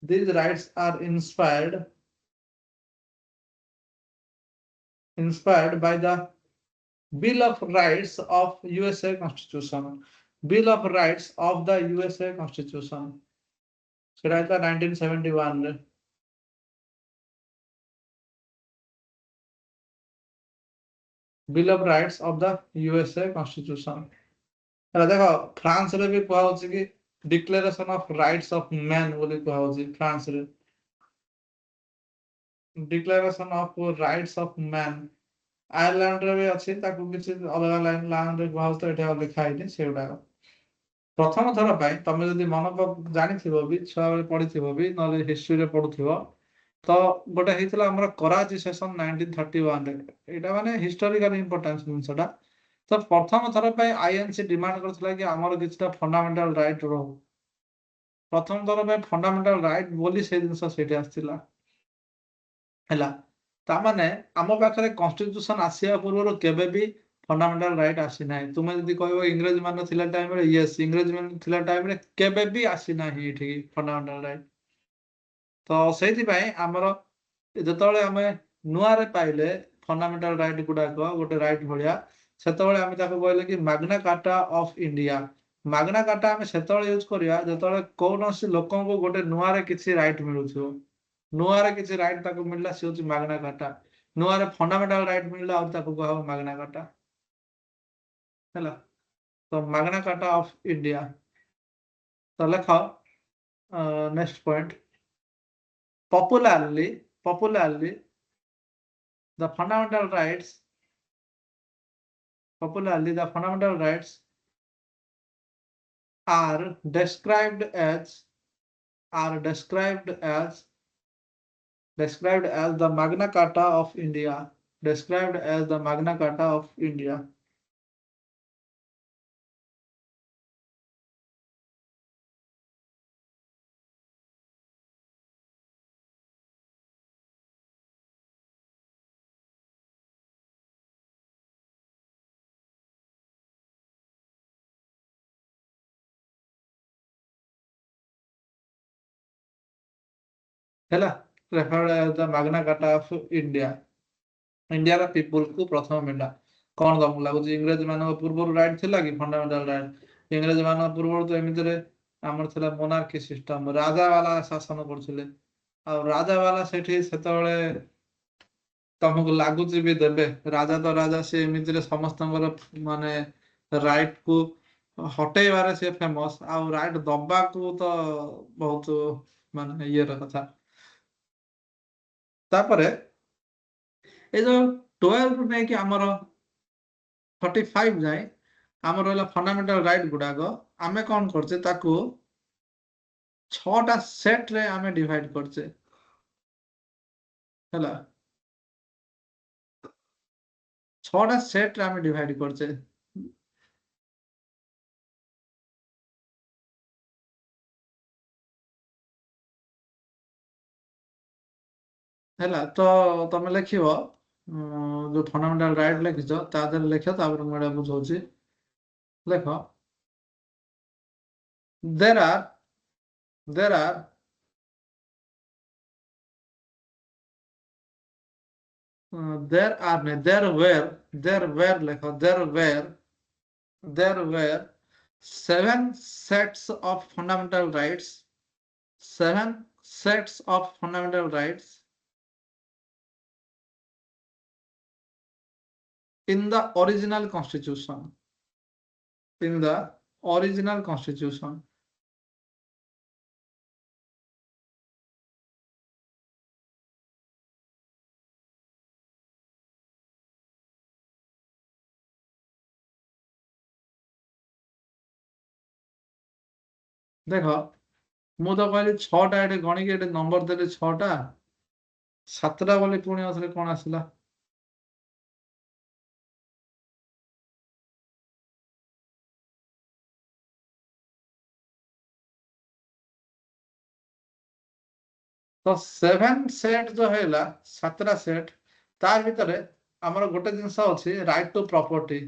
these rights are inspired by the Bill of Rights of USA Constitution. Bill of Rights of the USA Constitution. সেটা এটা 1971 রে Bill of Rights of the USA Constitution. ହେଲା ଦେଖ ଫ୍ରାନ୍ସ ରେ ବି କୁହା ହଉଛି କି Declaration of Rights of Man ବୋଲି କୁହା ହଉଛି ଫ୍ରାନ୍ସ ରେ Declaration of Rights of Man. Ireland ରେ ବି ଅଛି ତାକୁ କିଛି ଅଲଗା ଲାଇନ୍ ରେ କୁହା ହଉଛି ତ ଏଠି ଆଉ ଲେଖା ହେଇନି ସେଗୁଡାକ ପ୍ରଥମ ଥର ପାଇଁ ତମେ ଯଦି ମନ ଜାଣିଥିବ ବି ଛୁଆବେଳେ ପଢିଥିବ ବି ନହେଲେ ହିଷ୍ଟ୍ରିରେ ପଢୁଥିବ ତ ଗୋଟେ ହେଇଥିଲା ଆମର କରାଚି ସେସନ 1931 ରେ ଏଇଟା ମାନେ ହିଷ୍ଟୋରିକାଲ ଇମ୍ପୋର୍ଟାନ୍ସ ଜିନିଷଟା ତ ପ୍ରଥମ ଥର ପାଇଁ ଆଇଏନସି ଡିମାଣ୍ଡ କରିଥିଲା କି ଆମର କିଛିଟା ଫଣ୍ଡାମେଣ୍ଟାଲ ରାଇଟ୍ ରହୁ ପ୍ରଥମ ଥର ପାଇଁ ଫଣ୍ଡାମେଣ୍ଟାଲ ରାଇଟ୍ ବୋଲି ସେ ଜିନିଷ ସେଇଠି ଆସିଥିଲା ହେଲା ତାମାନେ ଆମ ପାଖରେ କନଷ୍ଟିଟ୍ୟୁସନ ଆସିବା ପୂର୍ବରୁ କେବେ ବି ଫଣ୍ଡାମେଣ୍ଟାଲ ରାଇଟ୍ ଆସିନାହିଁ ତୁମେ ଯଦି କହିବ ଇଂରେଜ ମାନେ ଥିଲା ଟାଇମରେ ୟେସ୍ ଇଂରେଜ ମାନେ ଥିଲା ଟାଇମରେ କେବେ ବି ଆସିନାହିଁ ଏଠିକି ଫଣ୍ଡାମେଣ୍ଟାଲ ରାଇଟ୍ ତ ସେଇଥିପାଇଁ ଆମର ଯେତେବେଳେ ଆମେ ନୂଆରେ ପାଇଲେ ଫଣ୍ଡାମେଣ୍ଟାଲ ରାଇଟ୍ ଗୁଡାକ ଗୋଟେ ରାଇଟ୍ ଭଳିଆ ସେତେବେଳେ ଆମେ ତାକୁ କହିଲେ କି ମାଗ୍ନା କାର୍ଟା ଅଫ୍ ଇଣ୍ଡିଆ ମାଗ୍ନା କାର୍ଟା ଆମେ ସେତେବେଳେ ୟୁଜ୍ କରିବା ଯେତେବେଳେ କୌଣସି ଲୋକଙ୍କୁ ଗୋଟେ ନୂଆରେ କିଛି ରାଇଟ୍ ମିଳୁଥିବ ନୂଆରେ କିଛି ରାଇଟ୍ ତାକୁ ମିଳିଲା ସେ ହଉଛି ମାଗ୍ନା କାର୍ଟା ନୂଆରେ ଫଣ୍ଡାମେଣ୍ଟାଲ ରାଇଟ୍ ମିଳିଲା ଆଉ ତାକୁ କୁହାହବ ମାଗ୍ନା କାର୍ଟା ହେଲା ତ ମାଗ୍ନା କାର୍ଟା ଅଫ୍ ଇଣ୍ଡିଆ ତ ଲେଖ next point popularly the fundamental rights are described as the Magna Carta of India. Described as the Magna Carta of India. ହେଲା referred as the Magna Carta of India. ଇଣ୍ଡିଆର ପିପୁଲକୁ ପ୍ରଥମ ମିଳିଲା କଣ ତମକୁ ଲାଗୁଛି ଇଂରେଜ ମାନଙ୍କ ପୂର୍ବରୁ ରାଇଟ୍ ଥିଲା କି ଫଣ୍ଡାମେଣ୍ଟାଲ ରାଇଟ୍ ଇଂରେଜ ମାନଙ୍କ ପୂର୍ବରୁ ତ ଏମିତିରେ ଆମର ଥିଲା ମୋନାର୍କି ସିଷ୍ଟମ ରାଜା ବାଲା ଶାସନ କରୁଥିଲେ ଆଉ ରାଜା ବାଲା ସେଠି ସେତେବେଳେ ତମକୁ ଲାଗୁଛି ବି ଦେବେ ରାଜା ତ ରାଜା ସେ ଏମିତିରେ ସମସ୍ତଙ୍କର ମାନେ ରାଇଟ୍ କୁ ହଟେଇବାରେ ସେ ଫେମସ ଆଉ ରାଇଟ୍ ଦବାକୁ ତ ବହୁତ ମାନେ ଇଏର କଥା ତାପରେ ଏ ଯୋଉ 12 ରୁ ନେଇକି ଆମର 45 ଯାଏ ଆମର ରହିଲା ଫଣ୍ଡାମେଣ୍ଟାଲ ରାଇଟ୍ ଗୁଡାକ ଆମେ କଣ କରୁଛେ ତାକୁ 6ଟା ସେଟ୍ ରେ ଆମେ ଡିଭାଇଡ କରୁଛେ ହେଲା 6ଟା ସେଟ୍ ରେ ଆମେ ଡିଭାଇଡ କରୁଛେ ହେଲା ତ ତମେ ଲେଖିବ ଯୋଉ ଫଣ୍ଡାମେଣ୍ଟାଲ ରାଇଟ୍ ଲେଖିଛ ତା ଦେହରେ ଲେଖ ତାପରେ ମୁଁ ଏଇଟା ବୁଝଉଛି ଲେଖ there are there were 7 sets of fundamental rights 7 sets of fundamental rights in the original constitution ଦେଖ ମୁଁ ତ କହିଲି 6ଟା ଏଠି ଗଣିକି ଏଠି ନମ୍ବର ଦେଲି 6ଟା 7ଟା ବୋଲି ପୁଣି ଆଉଥରେ କଣ ଆସିଲା तो 7 सेट जो हैला 7टा सेट तार भितर हमर गोटे जिंस अछि राइट टू प्रॉपर्टी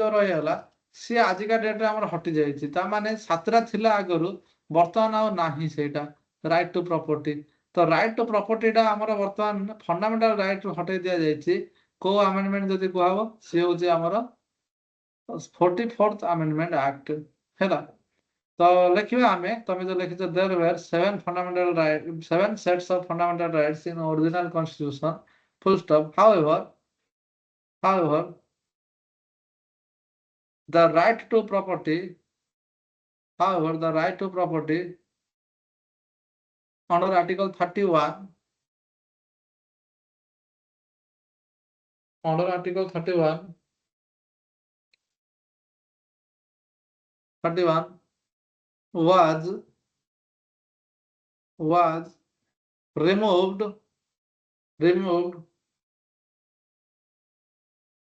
जो रहला सी आज का डेट रे हमर हटि जाईछि ता माने 7टा थिला आगरु वर्तमान आ नाही सेटा राइट टू प्रॉपर्टी तो राइट टू प्रॉपर्टी टा हमर वर्तमान फंडामेंटल राइट हटै दिया जाईछि को अमेंडमेंट जदि कहबो सी होछि हमर 44th अमेंडमेंट एक्ट हैला तो लिखिबा हमें तमे जो लिखिछ there were 7 sets of fundamental rights in original constitution full stop however the right to property under article 31 under article 31 was removed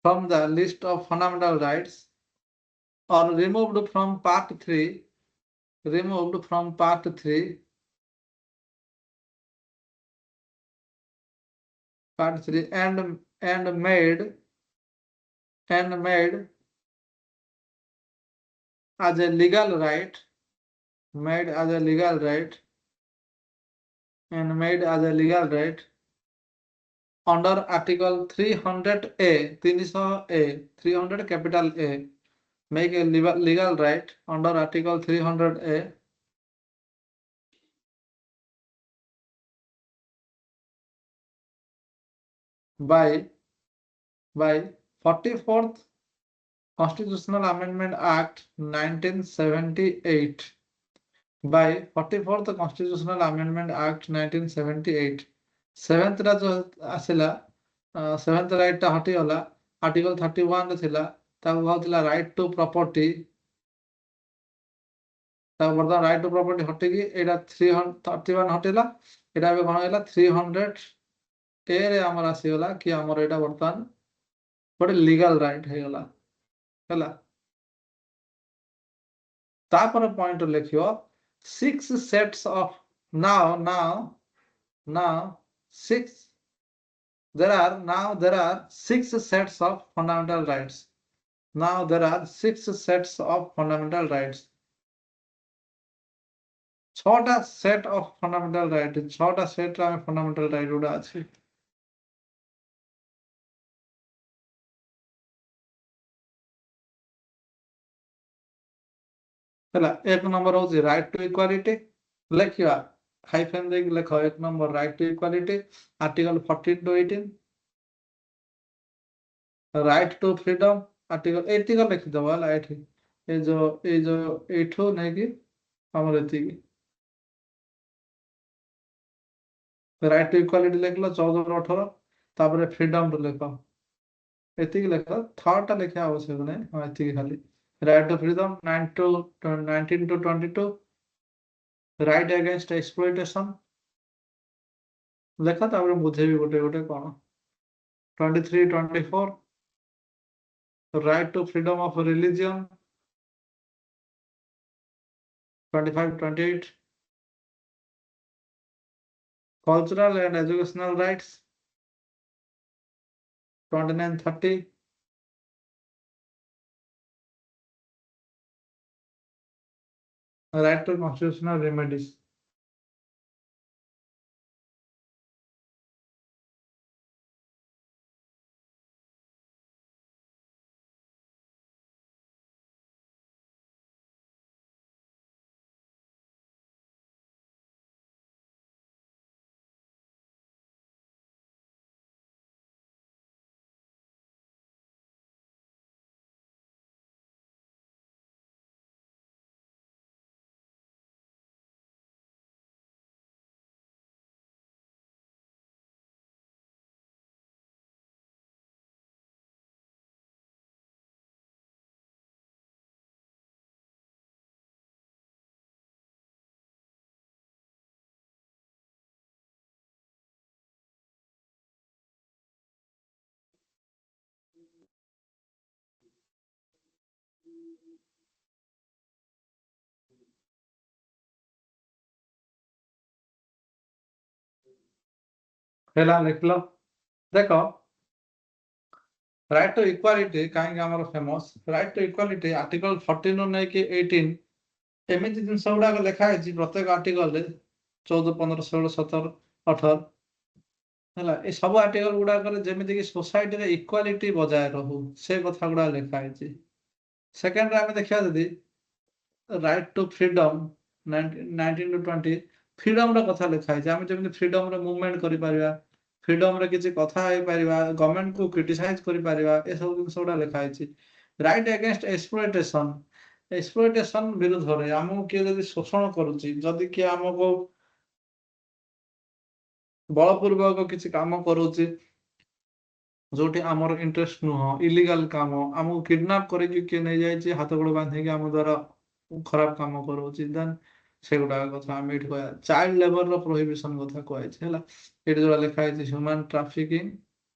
from the list of fundamental rights or removed from part 3 and made as a legal right under article 300A 300 capital A make a legal right under article 300A by 44th Constitutional Amendment Act 1978 by 44th Constitutional Amendment Act 1978 7th रा जो आसिला 7th राइट टा हटी गला आर्टिकल 31 रे थिला ता कहउतिला राइट टू प्रॉपर्टी ता बर्तमान राइट टू प्रॉपर्टी हटी की एटा 331 हटिला एटा बे कोन हैला 300 ए रे हमर आसी गला कि हमर एटा बर्तमान गोटे लीगल राइट हे गला हैला तापर पॉइंट लिखियो 6 sets of now 6 there are 6 sets of fundamental rights छटा सेट ऑफ फंडामेंटल राइट छटा सेट रे फंडामेंटल राइट उडा अछि हला एक नंबर होछि राइट टू इक्वालिटी लिखिवा हाइफेन दे लिखो एक number right to equality article 14 to 18 right to freedom article एतिक लिखि दबा लाइट ए जो एठो नै कि हमर एति राइट टू इक्वालिटी लिखलो 14 रो 18 तापर फ्रीडम टू लिखो एतिक लिखो थर्ड टा लिखा आवश्यक नै एति खाली right to freedom 19 to 22 right against exploitation देखा तापर बुझे भी गोटे कोन 23 24 right to freedom of religion 25 28 cultural and educational rights 29 30 right to constitutional remedies ହେଲା ଲେଖିଲ ଦେଖ ରାଇଟ୍ ଟୁ ଇକ୍ୱାଲିଟି କାହିଁକି ଆମର famous right to equality article 14 ରୁ ନେଇକି 18 ଏମିତି ଜିନିଷ ଗୁଡାକ ଲେଖା ହେଇଛି ପ୍ରତ୍ୟେକ ଆର୍ଟିକଲରେ 14 15 16 17 18 ହେଲା ଏ ସବୁ ଆର୍ଟିକଲ ଗୁଡାକରେ ଯେମିତି କି ସୋସାଇଟିରେ ଇକ୍ୱାଲିଟି ବଜାୟ ରହୁ ସେ କଥା ଗୁଡା ଲେଖା ହେଇଛି ସେକେଣ୍ଡରେ ଆମେ ଦେଖିବା ଯଦି ରାଇଟ୍ ଟୁ ଫ୍ରିଡମ୍ 19 ଟୁ 20 ଫ୍ରିଡମର କଥା ଲେଖା ହେଇଛି ଆମେ ଯେମିତି ଫ୍ରିଡମରେ ମୁଭମେଣ୍ଟ କରିପାରିବା ଫ୍ରିଡମରେ କିଛି କଥା ହେଇପାରିବା ଗଭର୍ଣ୍ଣମେଣ୍ଟକୁ କ୍ରିଟିସାଇଜ କରିପାରିବା ଏସବୁ ଜିନିଷ ଗୁଡା ଲେଖା ହେଇଛି ରାଇଟ୍ ଏଗେନଷ୍ଟ ଏକ୍ସପ୍ଲୋଇଟେସନ ବିରୁଦ୍ଧରେ ଆମକୁ କିଏ ଯଦି ଶୋଷଣ କରୁଛି ଯଦି କିଏ ଆମକୁ ବଳପୂର୍ବକ କିଛି କାମ କରୁଛି ଯୋଉଠି ଆମର ଇଣ୍ଟରେଷ୍ଟ ନୁହଁ ଇଲିଗାଲ କାମ ଆମକୁ କିଡନାପ କରିକି କିଏ ନେଇଯାଇଛି ହାତ ଗୋଡ଼ ବାନ୍ଧିକି ଆମ ଦ୍ୱାରା ଖରାପ କାମ କରୁଛି ଦେନ୍ ସେଗୁଡାକ କଥା ଆମେ ଏଠି କହିବା ଚାଇଲ୍ଡ ଲେବରର ପ୍ରୋହିବିସନ କଥା କୁହାଯାଇଛି ହେଲା ଏଠି ଯୋଉଟା ଲେଖା ହେଇଛି human trafficking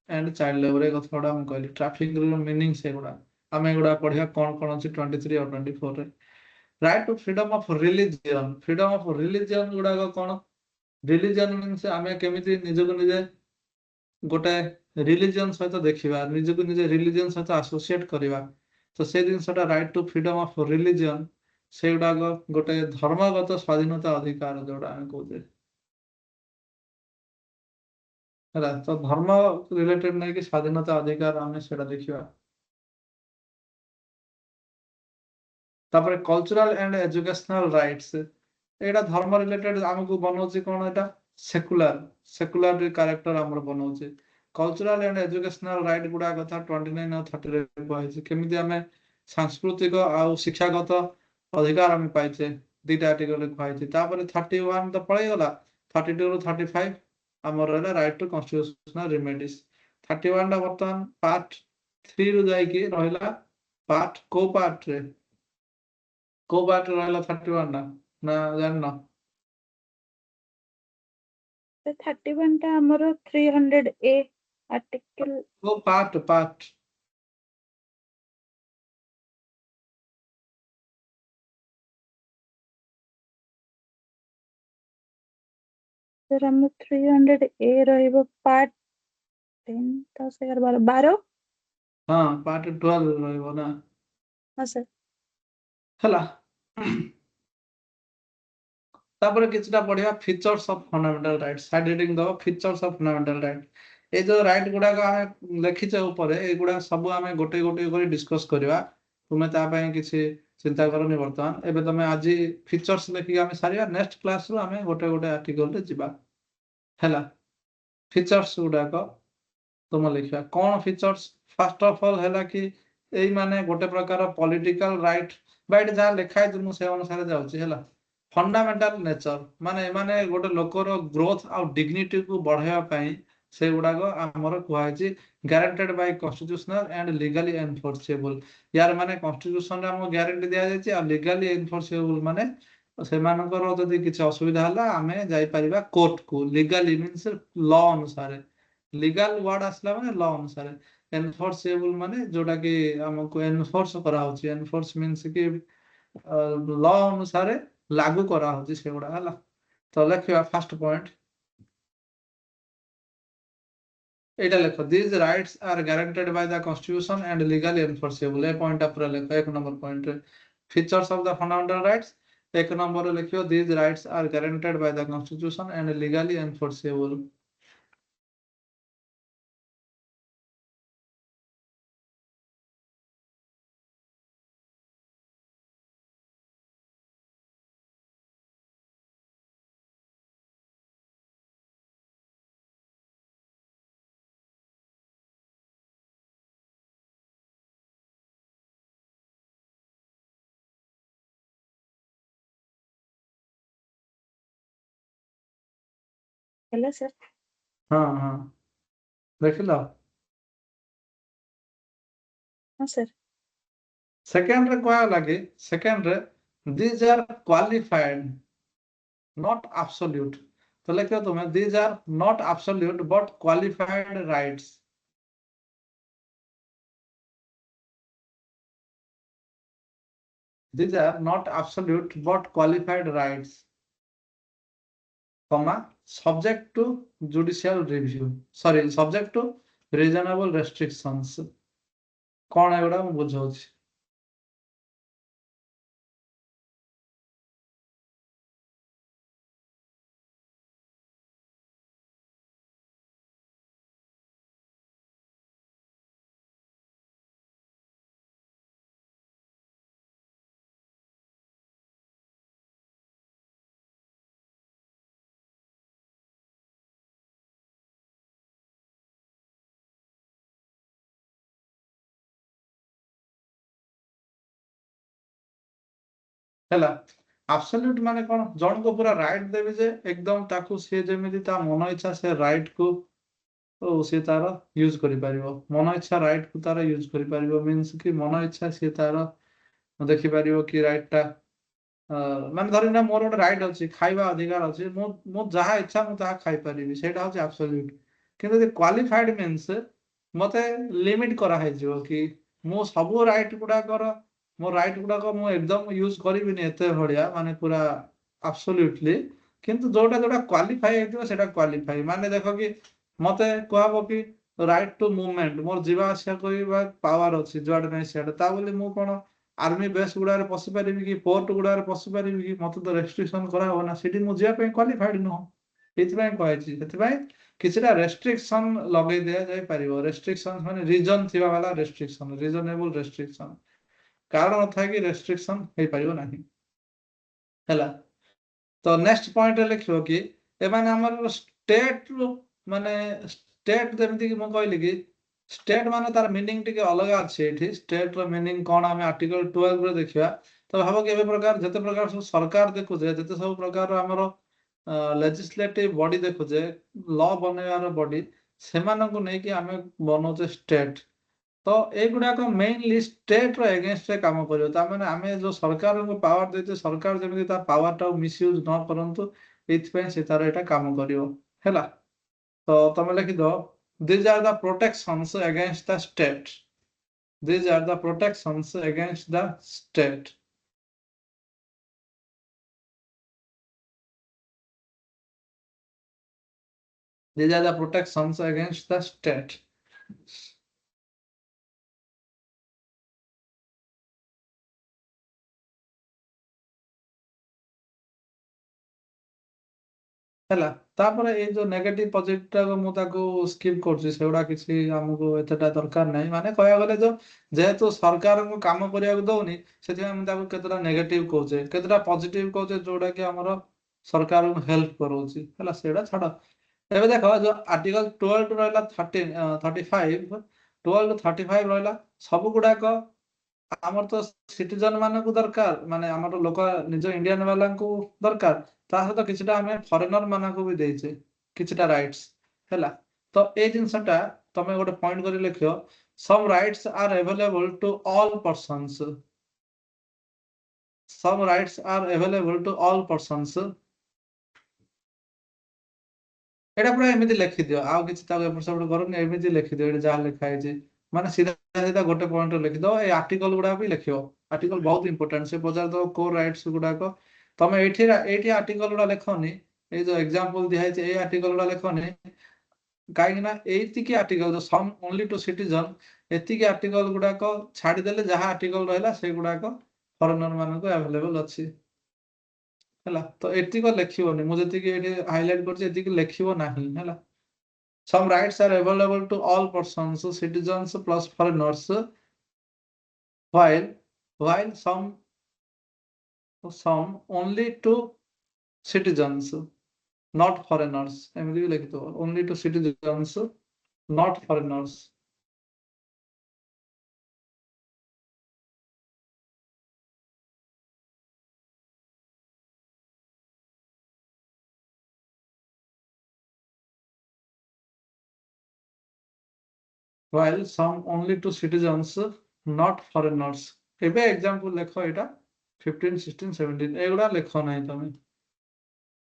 and child labour ଏ କଥା ଗୁଡା ମୁଁ କହିଲି ଟ୍ରାଫିକିଂର ମିନିଂ ସେଗୁଡା ଆମେ ଏଗୁଡା ପଢିବା କଣ ଅଛି 23 ଆଉ 24 ରେ right to freedom of religion ଗୁଡାକ କଣ ରିଲିଜିଅନ ମିନ୍ସ ଆମେ କେମିତି ନିଜକୁ ନିଜେ ଗୋଟେ ରିଲିଜିଅନ ସହିତ ଦେଖିବା ନିଜକୁ ନିଜେ ରିଲିଜିଅନ ସହିତ ଆସୋସିଏଟ କରିବା ତ ସେ ଜିନିଷଟା right to freedom of religion ସେଗୁଡାକ ଗୋଟେ ଧର୍ମଗତ ସ୍ୱାଧୀନତା ଅଧିକାର ଯୋଉଟା ଆମେ କହୁଛେ ହେଲା ତ ଧର୍ମ ରିଲେଟେଡ ନେଇକି ସ୍ୱାଧୀନତା ଅଧିକାର ଆମେ ସେଟା ଦେଖିବା ତାପରେ କଲଚରାଲ ଆଣ୍ଡ ଏଜୁକେଶନାଲ ରାଇଟ୍ସ ଏଇଟା ଧର୍ମ ରିଲେଟେଡ ଆମକୁ ବନଉଛି କଣ ଏଟା ସେକୁଲାର କ୍ୟାରେକ୍ଟର ଆମର ବନଉଛି କଲଚରାଲ ଆଣ୍ଡ ଏଜୁକେଶନାଲ ରାଇଟ୍ ଗୁଡା କଥା 29 ଆଉ 30 ରେ କୁହାଯାଇଛି କେମିତି ଆମେ ସାଂସ୍କୃତିକ ଆଉ ଶିକ୍ଷାଗତ ଅଧିକାର ଆମେ ପାଇଛେ ଦିଟା ଆର୍ଟିକଲରେ କୁହାଯାଇଛି ତାପରେ 31 ତ ପଳେଇଗଲା 32 ରୁ 35 ଆମର ରହିଲା ରାଇଟ୍ ଟୁ କନଷ୍ଟିଟ୍ୟୁସନାଲ ରିମେଡିସ୍ 31 ଟା ବର୍ତ୍ତମାନ ପାର୍ଟ 3 ରୁ ଯାଇକି ରହିଲା ପାର୍ଟ କୋଉ ପାର୍ଟରେ ରହିଲା 31 ଟା ନା ଜାଣିନ 31 ଟା ଆମର 300A ଆର୍ଟିକଲ କୋଉ ପାର୍ଟ सर हम 300A ରହିବ ପାର୍ଟ 10 10 11 12 ହଁ ପାର୍ଟ 12 ରହିବ ନା ହଁ सर ହେଲା ତାପରେ କିଛିଟା ପଢିବା features of fundamental right side heading ଦବ ଫିଚର୍ସ ଅଫ ଫଣ୍ଡାମେଣ୍ଟାଲ ରାଇଟ୍ ଏଇ ଯୋଉ ରାଇଟ୍ ଗୁଡାକ ଆମେ ଲେଖିଛେ ଉପରେ ଏଇଗୁଡା ସବୁ ଆମେ ଗୋଟେ ଗୋଟେ କରି ଡିସ୍କସ କରିବା ତୁମେ ତା ପାଇଁ କିଛି ଚିନ୍ତା କରନି ବର୍ତ୍ତମାନ ଏବେ ତମେ ଆଜି ଫିଚର୍ସ ଲେଖିକି ଆମେ ସାରିବା ନେକ୍ସଟ କ୍ଲାସରୁ ଆମେ ଗୋଟେ ଗୋଟେ ଆର୍ଟିକଲରେ ଯିବା ହେଲା ଫିଚର୍ସ ଗୁଡାକ ତୁମ ଲେଖିବା କଣ ଫିଚର୍ସ ଫାଷ୍ଟ ଅଫ ଅଲ୍ ହେଲା କି ଏଇ ମାନେ ଗୋଟେ ପ୍ରକାର ପଲିଟିକାଲ ରାଇଟ୍ ବା ଏଠି ଯାହା ଲେଖା ହେଇଛି ମୁଁ ସେ ଅନୁସାରେ ଯାଉଛି ହେଲା ଫଣ୍ଡାମେଣ୍ଟାଲ ନେଚର ମାନେ ଏମାନେ ଗୋଟେ ଲୋକର ଗ୍ରୋଥ ଆଉ ଡିଗ୍ନିଟିକୁ ବଢାଇବା ପାଇଁ ସେଗୁଡାକ ଆମର କୁହାଯାଇଛି guaranteed by constitutional and legally enforceable ୟାର ମାନେ କନଷ୍ଟିଟ୍ୟୁସନରେ ଆମକୁ ଗ୍ୟାରେଣ୍ଟି ଦିଆଯାଇଛି ଆଉ ଲିଗାଲି ଏନଫୋର୍ସେବଲ ମାନେ ସେମାନଙ୍କର ଯଦି କିଛି ଅସୁବିଧା ହେଲା ଆମେ ଯାଇପାରିବା କୋର୍ଟକୁ ଲିଗାଲି ମିନ୍ସ ଲ ଅନୁସାରେ ଲିଗାଲ ୱାର୍ଡ ଆସିଲା ମାନେ ଲ ଅନୁସାରେ ଏନଫୋର୍ସେବଲ ମାନେ ଯୋଉଟା କି ଆମକୁ ଏନଫୋର୍ସ କରାହଉଛି ଏନଫୋର୍ସ ମିନ୍ସ କି ଲ ଅନୁସାରେ ଲାଗୁ କରାହଉଛି ସେଗୁଡା ହେଲା ତ ଲେଖିବା ଫାଷ୍ଟ ପଏଣ୍ଟ ଏଇଟା ଲେଖ this rights are guaranteed by the constitution and legally enforceable ଏ ପଏଣ୍ଟଟା ପୁରା ଲେଖ 1 ନମ୍ବର ପଏଣ୍ଟରେ features of the fundamental rights 1 ନମ୍ବରରେ ଲେଖିବ this rights are guaranteed by the constitution and legally enforceable ହେଲା सर ହଁ ହଁ ଦେଖିଲ ହଁ सर ସେକେଣ୍ଡରେ କୁହାଗଲା କି ସେକେଣ୍ଡରେ this R qualified not absolute तो लिखो तुम्हें these are not absolute but qualified rights these are not absolute but qualified rights comma subject to judicial review. Sorry, subject to reasonable restrictions. କଣ ଏଗୁଡା ମୁଁ ବୁଝଉଛି। ହେଲା absolute ମାନେ କଣ ଜଣକୁ ପୁରା ରାଇଟ୍ ଦେବି ଯେ ଏକଦମ ତାକୁ ସିଏ ଯେମିତି ତା ମନ ଇଚ୍ଛା ସେ ରାଇଟ୍ କୁ ସିଏ ତାର ୟୁଜ କରିପାରିବ ମନ ଇଚ୍ଛା ରାଇଟ୍ କୁ ତାର ୟୁଜ କରିପାରିବ ମିନ୍ସ କି ମନ ଇଚ୍ଛା ସିଏ ତାର ଦେଖିପାରିବ କି ରାଇଟ୍ ଟା ମାନେ ଧରିନା ମୋର ଗୋଟେ ରାଇଟ୍ ଅଛି ଖାଇବା ଅଧିକାର ଅଛି ମୁଁ ଯାହା ଇଚ୍ଛା ମୁଁ ତାହା ଖାଇପାରିବି ସେଇଟା ହଉଛି absolute କିନ୍ତୁ ଯଦି କ୍ୱାଲିଫାଇଡ୍ ମିନ୍ସ ମତେ ଲିମିଟ କରାହେଇଯିବ କି ମୁଁ ସବୁ ରାଇଟ୍ ଗୁଡାକର ମୋ ରାଇଟ୍ ଗୁଡାକ ମୁଁ ଏକଦମ ୟୁଜ କରିବିନି ଏତେ ଭଳିଆ ମାନେ ପୁରା ଆବସୋଲ୍ୟୁଟଲି କିନ୍ତୁ ଯୋଉଟା ଯୋଉଟା କ୍ୱାଲିଫାଇ ହେଇଥିବ ସେଇଟା କ୍ୱାଲିଫାଇ ମାନେ ଦେଖ କି ମତେ କୁହାହବ କି ରାଇଟ୍ ଟୁ ମୁଭମେଣ୍ଟ ମୋର ଯିବା ଆସିବା କରିବା ପାୱାର ଅଛି ଯୁଆଡେ ନାହିଁ ସିଆଡେ ତା ବୋଲି ମୁଁ କଣ ଆର୍ମି ବେସ୍ ଗୁଡାରେ ପଶି ପାରିବି କି ପୋର୍ଟ ଗୁଡାରେ ପଶି ପାରିବି କି ମତେ ତ ରେଷ୍ଟ୍ରିକ୍ସନ କରାହବ ନା ସେଠି ମୁଁ ଯିବା ପାଇଁ କ୍ୱାଲିଫାଇଡ ନୁହଁ ଏଇଥିପାଇଁ କୁହାଯାଇଛି ସେଥିପାଇଁ କିଛିଟା ରେଷ୍ଟ୍ରିକ୍ସନ ଲଗେଇ ଦିଆଯାଇପାରିବ ରେଷ୍ଟ୍ରିକ୍ସନ ମାନେ ରିଜନ ଥିବା ବାଲା ରେଷ୍ଟ୍ରିକ୍ସନ ରିଜନେବଲ ରେଷ୍ଟ୍ରିକ୍ସନ କାରଣ ନଥାଏ କି ରେଷ୍ଟ୍ରିକ୍ସନ ହେଇପାରିବ ନାହିଁ ହେଲା ତ ନେକ୍ସଟ ପଏଣ୍ଟରେ ଲେଖିବ କି ଏମାନେ ଆମର ଷ୍ଟେଟରୁ ମାନେ ଷ୍ଟେଟ ଯେମିତି କି ମୁଁ କହିଲି କି ଷ୍ଟେଟ ମାନେ ତାର ମିନିଂ ଟିକେ ଅଲଗା ଅଛି ଏଠି ଷ୍ଟେଟ ର ମିନିଂ କଣ ଆମେ ଆର୍ଟିକଲ 12 ରେ ଦେଖିବା ତ ଭାବ କି ଏବେ ପ୍ରକାର ଯେତେ ପ୍ରକାର ସବୁ ସରକାର ଦେଖୁଛେ ଯେତେ ସବୁ ପ୍ରକାର ଆମର ଲେଜିସ୍ଲେଟିଭ ବଡି ଦେଖୁଛେ ଲ ବନେଇବାର ବଡି ସେମାନଙ୍କୁ ନେଇକି ଆମେ ବନଉଛେ ଷ୍ଟେଟ ତ ଏଇଗୁଡାକ ମେନଲି ଷ୍ଟେଟ ର ଏଗେନଷ୍ଟରେ କାମ କରିବ ତାମାନେ ଆମେ ଯୋଉ ସରକାରଙ୍କୁ ପାୱାର ଦେଇଛେ ସରକାର ଯେମିତି ତା ପାୱାର ଟାକୁ ମିସୟୁଜ ନ କରନ୍ତୁ ଏଇଥିପାଇଁ ସେ ତାର ଏଇଟା କାମ କରିବ ହେଲା ତ ତମେ ଲେଖିଦବ these are the protections against the state these are the protections against the state these are the protections against the state ହେଲା ତାପରେ ଏଇ ଯୋଉ ନେଗେଟିଭ ପଜିଟିଭ ଟାକୁ ମୁଁ ତାକୁ ସ୍କିପ୍ କରୁଛି ସେଗୁଡା କିଛି ଆମକୁ ଏତେଟା ଦରକାର ନାହିଁ ମାନେ କହିବାକୁ ଗଲେ ଯୋଉ ଯେହେତୁ ସରକାରଙ୍କୁ କାମ କରିବାକୁ ଦଉନି ସେଥିପାଇଁ ଆମେ ତାକୁ କେତେଟା ନେଗେଟିଭ କହୁଛେ କେତେଟା ପଜିଟିଭ କହୁଛେ ଯୋଉଟା କି ଆମର ସରକାରଙ୍କୁ ହେଲ୍ପ କରଉଛି ହେଲା ସେଇଟା ଛାଡ ଏବେ ଦେଖ ଯୋଉ ଆର୍ଟିକଲ 12 ରହିଲା 35 12 35 ରହିଲା ସବୁ ଗୁଡାକ ଆମର ତ ସିଟିଜନ ମାନଙ୍କୁ ଦରକାର ମାନେ ଆମର ଲୋକ ନିଜ ଇଣ୍ଡିଆନ ବାଲାଙ୍କୁ ଦରକାର ତା ସହିତ କିଛିଟା ଆମେ ଫରେନର ମାନଙ୍କୁ ବି ଦେଇଛେ କିଛିଟା ରାଇଟ୍ସ ହେଲା ତ ଏଇ ଜିନିଷଟା ତମେ ଗୋଟେ ପଏଣ୍ଟ କରି ଲେଖିବ some rights are available to all persons some rights are available to all persons ଏଇଟା ପୁରା ଏମିତି ଲେଖିଦିଅ ଆଉ କିଛି ତାକୁ ଏପଟ ସେପଟ କରନି ଏମିତି ଲେଖିଦିଅ ଏଠି ଯାହା ଲେଖା ହେଇଛି ମାନେ ସିଧା ସିଧା ଗୋଟେ ପଏଣ୍ଟ ଲେଖିଦବ ଏଇ ଆର୍ଟିକଲ ଗୁଡାକ ବି ଲେଖିବ ଆର୍ଟିକଲ ବହୁତ ଇମ୍ପୋର୍ଟାଣ୍ଟ ସେ ପଚାରିଦବ କୋଉ ରାଇଟ୍ସ ଗୁଡାକ ତମେ ଏଇଠି ଆର୍ଟିକଲ ଗୁଡା ଲେଖନି ଏଇ ଯୋଉ ଏକ୍ସାମ୍ପଲ ଦିଆହେଇଛି ଏଇ ଆର୍ଟିକଲ ଗୁଡା ଲେଖନି କାହିଁକି ନା ଏଇତିକି ଆର୍ଟିକଲ ସମ୍ ଓନ୍ଲି ଟୁ ସିଟିଜନ ଏତିକି ଆର୍ଟିକଲ ଗୁଡାକ ଛାଡିଦେଲେ ଯାହା ଆର୍ଟିକଲ ରହିଲା ସେଗୁଡାକ ଫରେନର ମାନଙ୍କୁ ଆଭେଲେବଲ ଅଛି ହେଲା ତ ଏତିକ ଲେଖିବନି ମୁଁ ଯେତିକି ଏଠି ହାଇଲାଇଟ କରିଛି ଏତିକି ଲେଖିବ ନାହିଁ ହେଲା some rights are available to all persons citizens plus foreigners while some only to citizens not foreigners ଏମିତି ବି ଲେଖିଥିବ only to citizens not foreigners while some only to citizens not foreigners ଏବେ ଏକ୍ସାମ୍ପଲ ଲେଖ ଏଇଟା 15 16 17 ଏଗୁଡା ଲେଖ ନାହିଁ ତମେ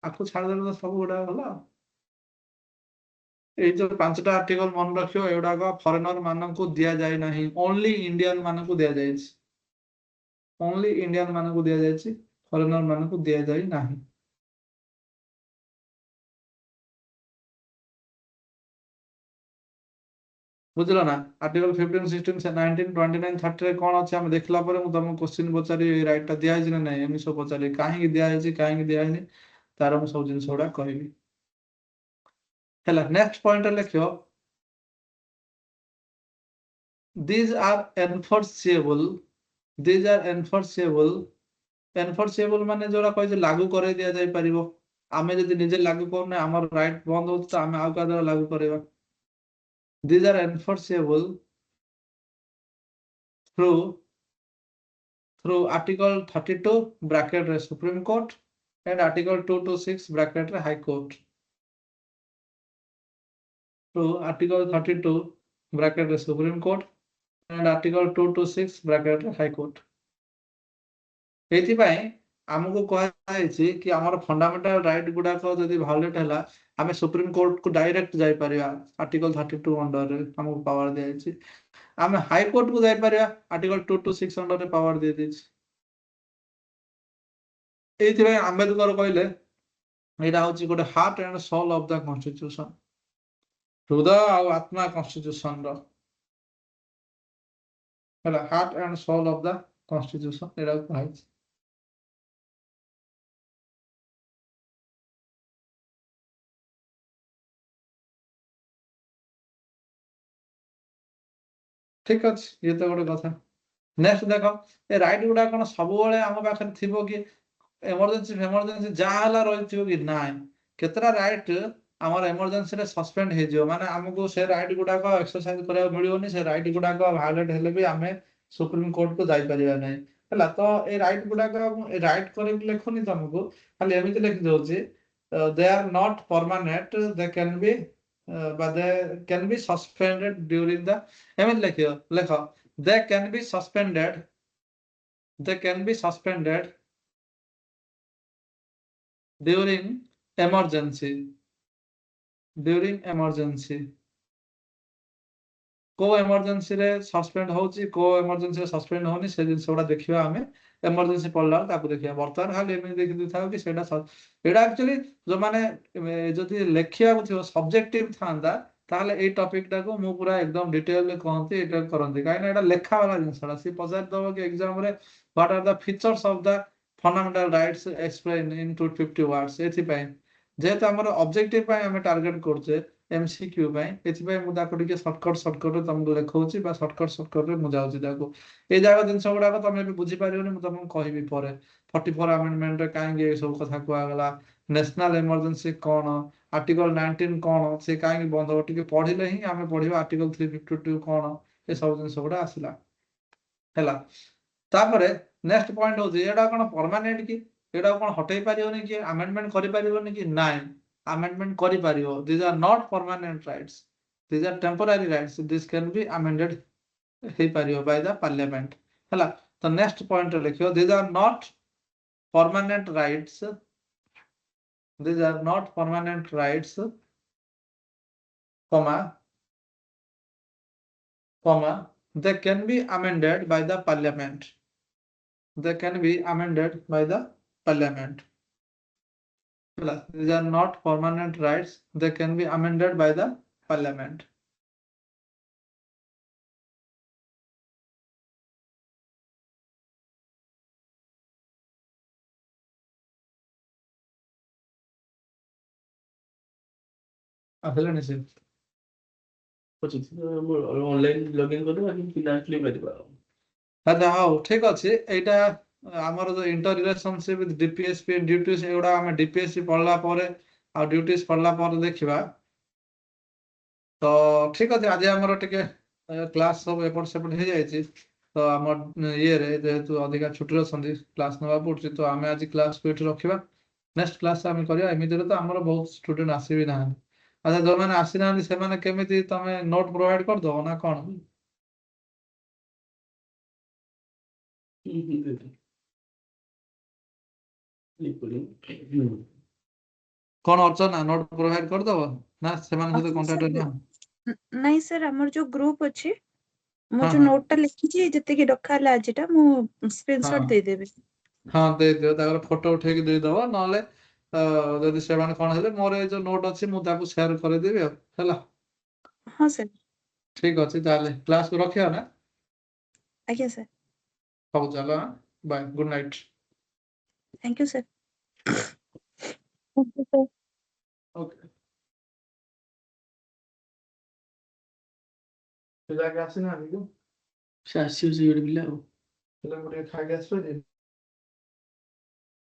ଆକୁ ଛାଡ଼ିଦେଲେ ତ ସବୁ ଗୁଡା ଗଲା ଏଇ ଯୋଉ 5ଟା ଆର୍ଟିକଲ ମନେ ରଖିବ ଏଗୁଡାକ ଫରେନର ମାନଙ୍କୁ ଦିଆଯାଇ ନାହିଁ ଓନ୍ଲି ଇଣ୍ଡିଆନ ମାନଙ୍କୁ ଦିଆଯାଇଛି ଓନ୍ଲି ଇଣ୍ଡିଆନ ମାନଙ୍କୁ ଦିଆଯାଇଛି ଫରେନର ମାନଙ୍କୁ ଦିଆଯାଇ ନାହିଁ ବୁଝିଲ ନା ଆର୍ଟିକଲ 15 16 19 29 30 ରେ କଣ ଅଛି ଆମେ ଦେଖିଲା ପରେ ମୁଁ ତମକୁ କ୍ୱେଶ୍ଚିନ୍ ପଚାରି ରାଇଟ୍ ଟା ଦିଆହେଇଛି ନା ନାହିଁ ଏମିତି ସବୁ ପଚାରି କାହିଁକି ଦିଆହେଇଛି କାହିଁକି ଦିଆହେଇନି ତାର ମୁଁ ସବୁ ଜିନିଷ ଗୁଡା କହିବି ହେଲା ନେକ୍ସଟ ପଏଣ୍ଟ ଲେଖିବ these are enforceable these are enforceable ମାନେ ଯୋଉଟା କହିଛି ଲାଗୁ କରାଇ ଦିଆଯାଇ ପାରିବ ଆମେ ଯଦି ନିଜେ ଲାଗୁ କରୁନେ ଆମର ରାଇଟ୍ ବନ୍ଦ ହଉଛି ତ ଆମେ ଆଉ କାହା ଦ୍ୱାରା ଲାଗୁ କରିବା these are enforceable through article 32 bracket ରେ Supreme Court and article 226 bracket ରେ High Court through article 32 bracket ରେ Supreme Court and article 226 bracket ରେ High Court ଏଇଥିପାଇଁ ଆମକୁ କୁହାଯାଇଛି କି ଆମର ଫଣ୍ଡାମେଣ୍ଟାଲ ରାଇଟ୍ ଗୁଡାକ ଯଦି ଭାଓଲେଟ୍ ହେଲା ଆମେ ସୁପ୍ରିମ କୋର୍ଟକୁ ଡାଇରେକ୍ଟ ଯାଇପାରିବା ଆର୍ଟିକଲ 32 ଅଣ୍ଡରରେ ଆମକୁ ପାୱାର ଦିଆଯାଇଛି ଆମେ ହାଇକୋର୍ଟକୁ ଯାଇପାରିବା ଆର୍ଟିକଲ 226 ଅଣ୍ଡରରେ ପାୱାର ଦିଆଯାଇଛି ଏଇଥିପାଇଁ ଆମ୍ବେଦକର କହିଲେ ଏଇଟା ହଉଛି ଗୋଟେ heart and soul of the constitution ହୃଦୟ ଆଉ ଆତ୍ମା କନଷ୍ଟିଟ୍ୟୁସନର ହେଲା heart and soul of the constitution ଏଇଟା କୁହାଯାଇଛି ଠିକ ଅଛି ଇଏ ତ ଗୋଟେ କଥା ନେକ୍ସଟ ଦେଖ ଏ ରାଇଟ୍ ଗୁଡା କଣ ସବୁବେଳେ ଆମ ପାଖରେ ଥିବ କି ଏମର୍ଜେନ୍ସି ଯାହା ହେଲା ରହିଥିବ କି ନାଇଁ କେତେଟା ରାଇଟ୍ ଆମର ଏମର୍ଜେନ୍ସିରେ ସସ୍ପେଣ୍ଡ ହେଇଯିବ ମାନେ ଆମକୁ ସେ ରାଇଟ୍ ଗୁଡାକ ଏକ୍ସରସାଇଜ କରିବାକୁ ମିଳିବନି ସେ ରାଇଟ୍ ଗୁଡାକ ଭାয়োଲେଟ୍ ହେଲେ ବି ଆମେ ସୁପ୍ରିମ କୋର୍ଟକୁ ଯାଇପାରିବା ନାହିଁ ହେଲା ତ ଏ ରାଇଟ୍ ଗୁଡାକ ମୁଁ ରାଇଟ୍ କରିକି ଲେଖୁନି ତମକୁ ଖାଲି ଏମିତି ଲେଖି ଦଉଛି they are not permanent they can be but they can be suspended during the ଏମିତି ଲେଖ they can be suspended during emergency କୋଉ ଏମର୍ଜେନ୍ସି ରେ ସସ୍ପେଣ୍ଡ ହଉଛି କୋଉ ଏମର୍ଜେନ୍ସି ରେ ସସ୍ପେଣ୍ଡ ହଉନି ସେ ଜିନିଷ ଗୁଡା ଦେଖିବା ଆମେ ଏମର୍ଜେନ୍ସି ପଡିଲା ବେଳେ ତାକୁ ଦେଖିବା ବର୍ତ୍ତମାନ ଖାଲି ଏମିତି ଦେଖି ଦେଇଥାଉ କି ସେଇଟା ଏଇଟା ଆକ୍ଚୁଆଲି ଯୋଉମାନେ ଯଦି ଲେଖିବାକୁ ଥିବ ସବଜେକ୍ଟିଭ ଥାନ୍ତା ତାହେଲେ ଏଇ ଟପିକ ଟାକୁ ମୁଁ ପୁରା ଏକଦମ ଡିଟେଲରେ କହନ୍ତି ଏଇଟା କରନ୍ତି କାହିଁକି ନା ଏଇଟା ଲେଖା ବାଲା ଜିନିଷଟା ସିଏ ପଚାରିଦବ କି ଏକ୍ସାମ ରେ what R the features of the fundamental rights explain in 250 words ଏଥିପାଇଁ ଯେହେତୁ ଆମର ଅବଜେକ୍ଟିଭ ପାଇଁ ଆମେ ଟାର୍ଗେଟ କରୁଛେ MCQ ପାଇଁ ଏଥିପାଇଁ ମୁଁ ତାକୁ ଟିକେ ସର୍ଟକଟରେ ତମକୁ ଲେଖଉଛି ବା ସର୍ଟକଟରେ ମୁଁ ଯାଉଛି ତାକୁ ଏଇ ଯାକ ଜିନିଷ ଗୁଡାକ ତମେ ବି ବୁଝିପାରିବନି ମୁଁ ତମକୁ କହିବି ପରେ 44 ଆମେଣ୍ଡମେଣ୍ଟରେ କାହିଁକି ଏ ସବୁ କଥା କୁହାଗଲା ନ୍ୟାସନାଲ ଏମର୍ଜେନ୍ସି କଣ ଆର୍ଟିକଲ 19 କଣ ସେ କାହିଁକି ବନ୍ଦ ହବ ଟିକେ ପଢିଲେ ହିଁ ଆମେ ପଢିବା ଆର୍ଟିକଲ 352 କଣ ଏ ସବୁ ଜିନିଷ ଗୁଡା ଆସିଲା ହେଲା ତାପରେ ନେକ୍ସଟ ପଏଣ୍ଟ ହଉଛି ଏଇଟା କଣ ପରମାନେଣ୍ଟ କି ଏଇଟା କଣ ହଟେଇ ପାରିବନି କି ଆମେଣ୍ଡମେଣ୍ଟ କରିପାରିବନି କି ନାଇଁ amendment କରିପାରିବ these are not permanent rights these are temporary rights this can be amended ହେଇପାରିବ by the parliament ହେଲା ତ next point ରେ ଲେଖିବ these are not permanent rights comma they can be amended by the parliament these are not permanent rights they can be amended by the parliament ଆସିଲାଣି ସେ ଅନଲାଇନ ଲଗଇନ କରିଦେବା କିନ୍ତୁ ପିଲା ଆସିଲେ ପାରିବା ଆଚ୍ଛା ହଉ ଠିକ ଅଛି ଏଇଟା ଆମର ଯୋଉ ଇଣ୍ଟର ରିଲେସନସିପ ଡିପିଏସପି ଡ୍ୟୁଟିଜ ଏଗୁଡା ଆମେ ଡିପିଏସପି ପଢିଲା ପରେ ଆଉ ଡ୍ୟୁଟିଜ ପଢିଲା ପରେ ଦେଖିବା ତ ଠିକ ଅଛି ଆଜି ଆମର ଟିକେ କ୍ଲାସ ସବୁ ଏପଟ ସେପଟ ହେଇଯାଇଛି ତ ଆମ ଇଏରେ ଯେହେତୁ ଅଧିକା ଛୁଟିରେ ଅଛନ୍ତି କ୍ଲାସ ନେବାକୁ ପଡୁଛି ତ ଆମେ ଆଜି କ୍ଲାସକୁ ଏଠି ରଖିବା ନେକ୍ସଟ କ୍ଲାସ ଆମେ କରିବା ଏମିତିରେ ତ ଆମର ବହୁତ ଷ୍ଟୁଡେଣ୍ଟ ଆସିବି ନାହାନ୍ତି ଆଚ୍ଛା ଯୋଉମାନେ ଆସିନାହାନ୍ତି ସେମାନେ କେମିତି ତମେ ନୋଟ ପ୍ରୋଭାଇଡ କରିଦବ ନା କଣ କଣ ଅର୍ଚ୍ଚନା ନୋଟ ପ୍ରୋଭାଇଡ କରିଦବ ନା ସେମାନଙ୍କ ସହିତ କଣ୍ଟାକ୍ଟ ନା ନାଇଁ ସାର୍ ଆମର ଯୋଉ ଗ୍ରୁପ ଅଛି ମୁଁ ହଁ ଯୋଉ ହଁ ନୋଟ ଟା ଲେଖିଛି ଯେତିକି ଡକା ହେଲା ଆଜିଟା ମୁଁ ହଁ ସ୍କ୍ରିନଶଟ ଦେଇଦେବି ହଁ ଦେଇଦିଅ ତାଙ୍କର ଫଟୋ ଉଠେଇକି ଦେଇଦବ ନହେଲେ ଯଦି ସେମାନେ କଣ ହେଲେ ମୋର ଏଇ ଯୋଉ ନୋଟ ଅଛି ମୁଁ ତାକୁ ସେୟାର କରିଦେବି ଆଉ ହେଲା ହଁ ସାର୍ ଠିକ ଅଛି ତାହେଲେ କ୍ଲାସକୁ ରଖିବା ନା? ଆଜ୍ଞା ସାର୍। ହଉ ଚାଲ bye good night. Thank you sir. Thank you sir. Okay ପିଲା କି ଆସିନାହାନ୍ତି କି? ସେ ଆସିବ ସେ ଗୋଟେ ପିଲା ଆଉ। ପିଲାଙ୍କୁ ଟିକେ ଖାଇକି ଆସିବ ଯେ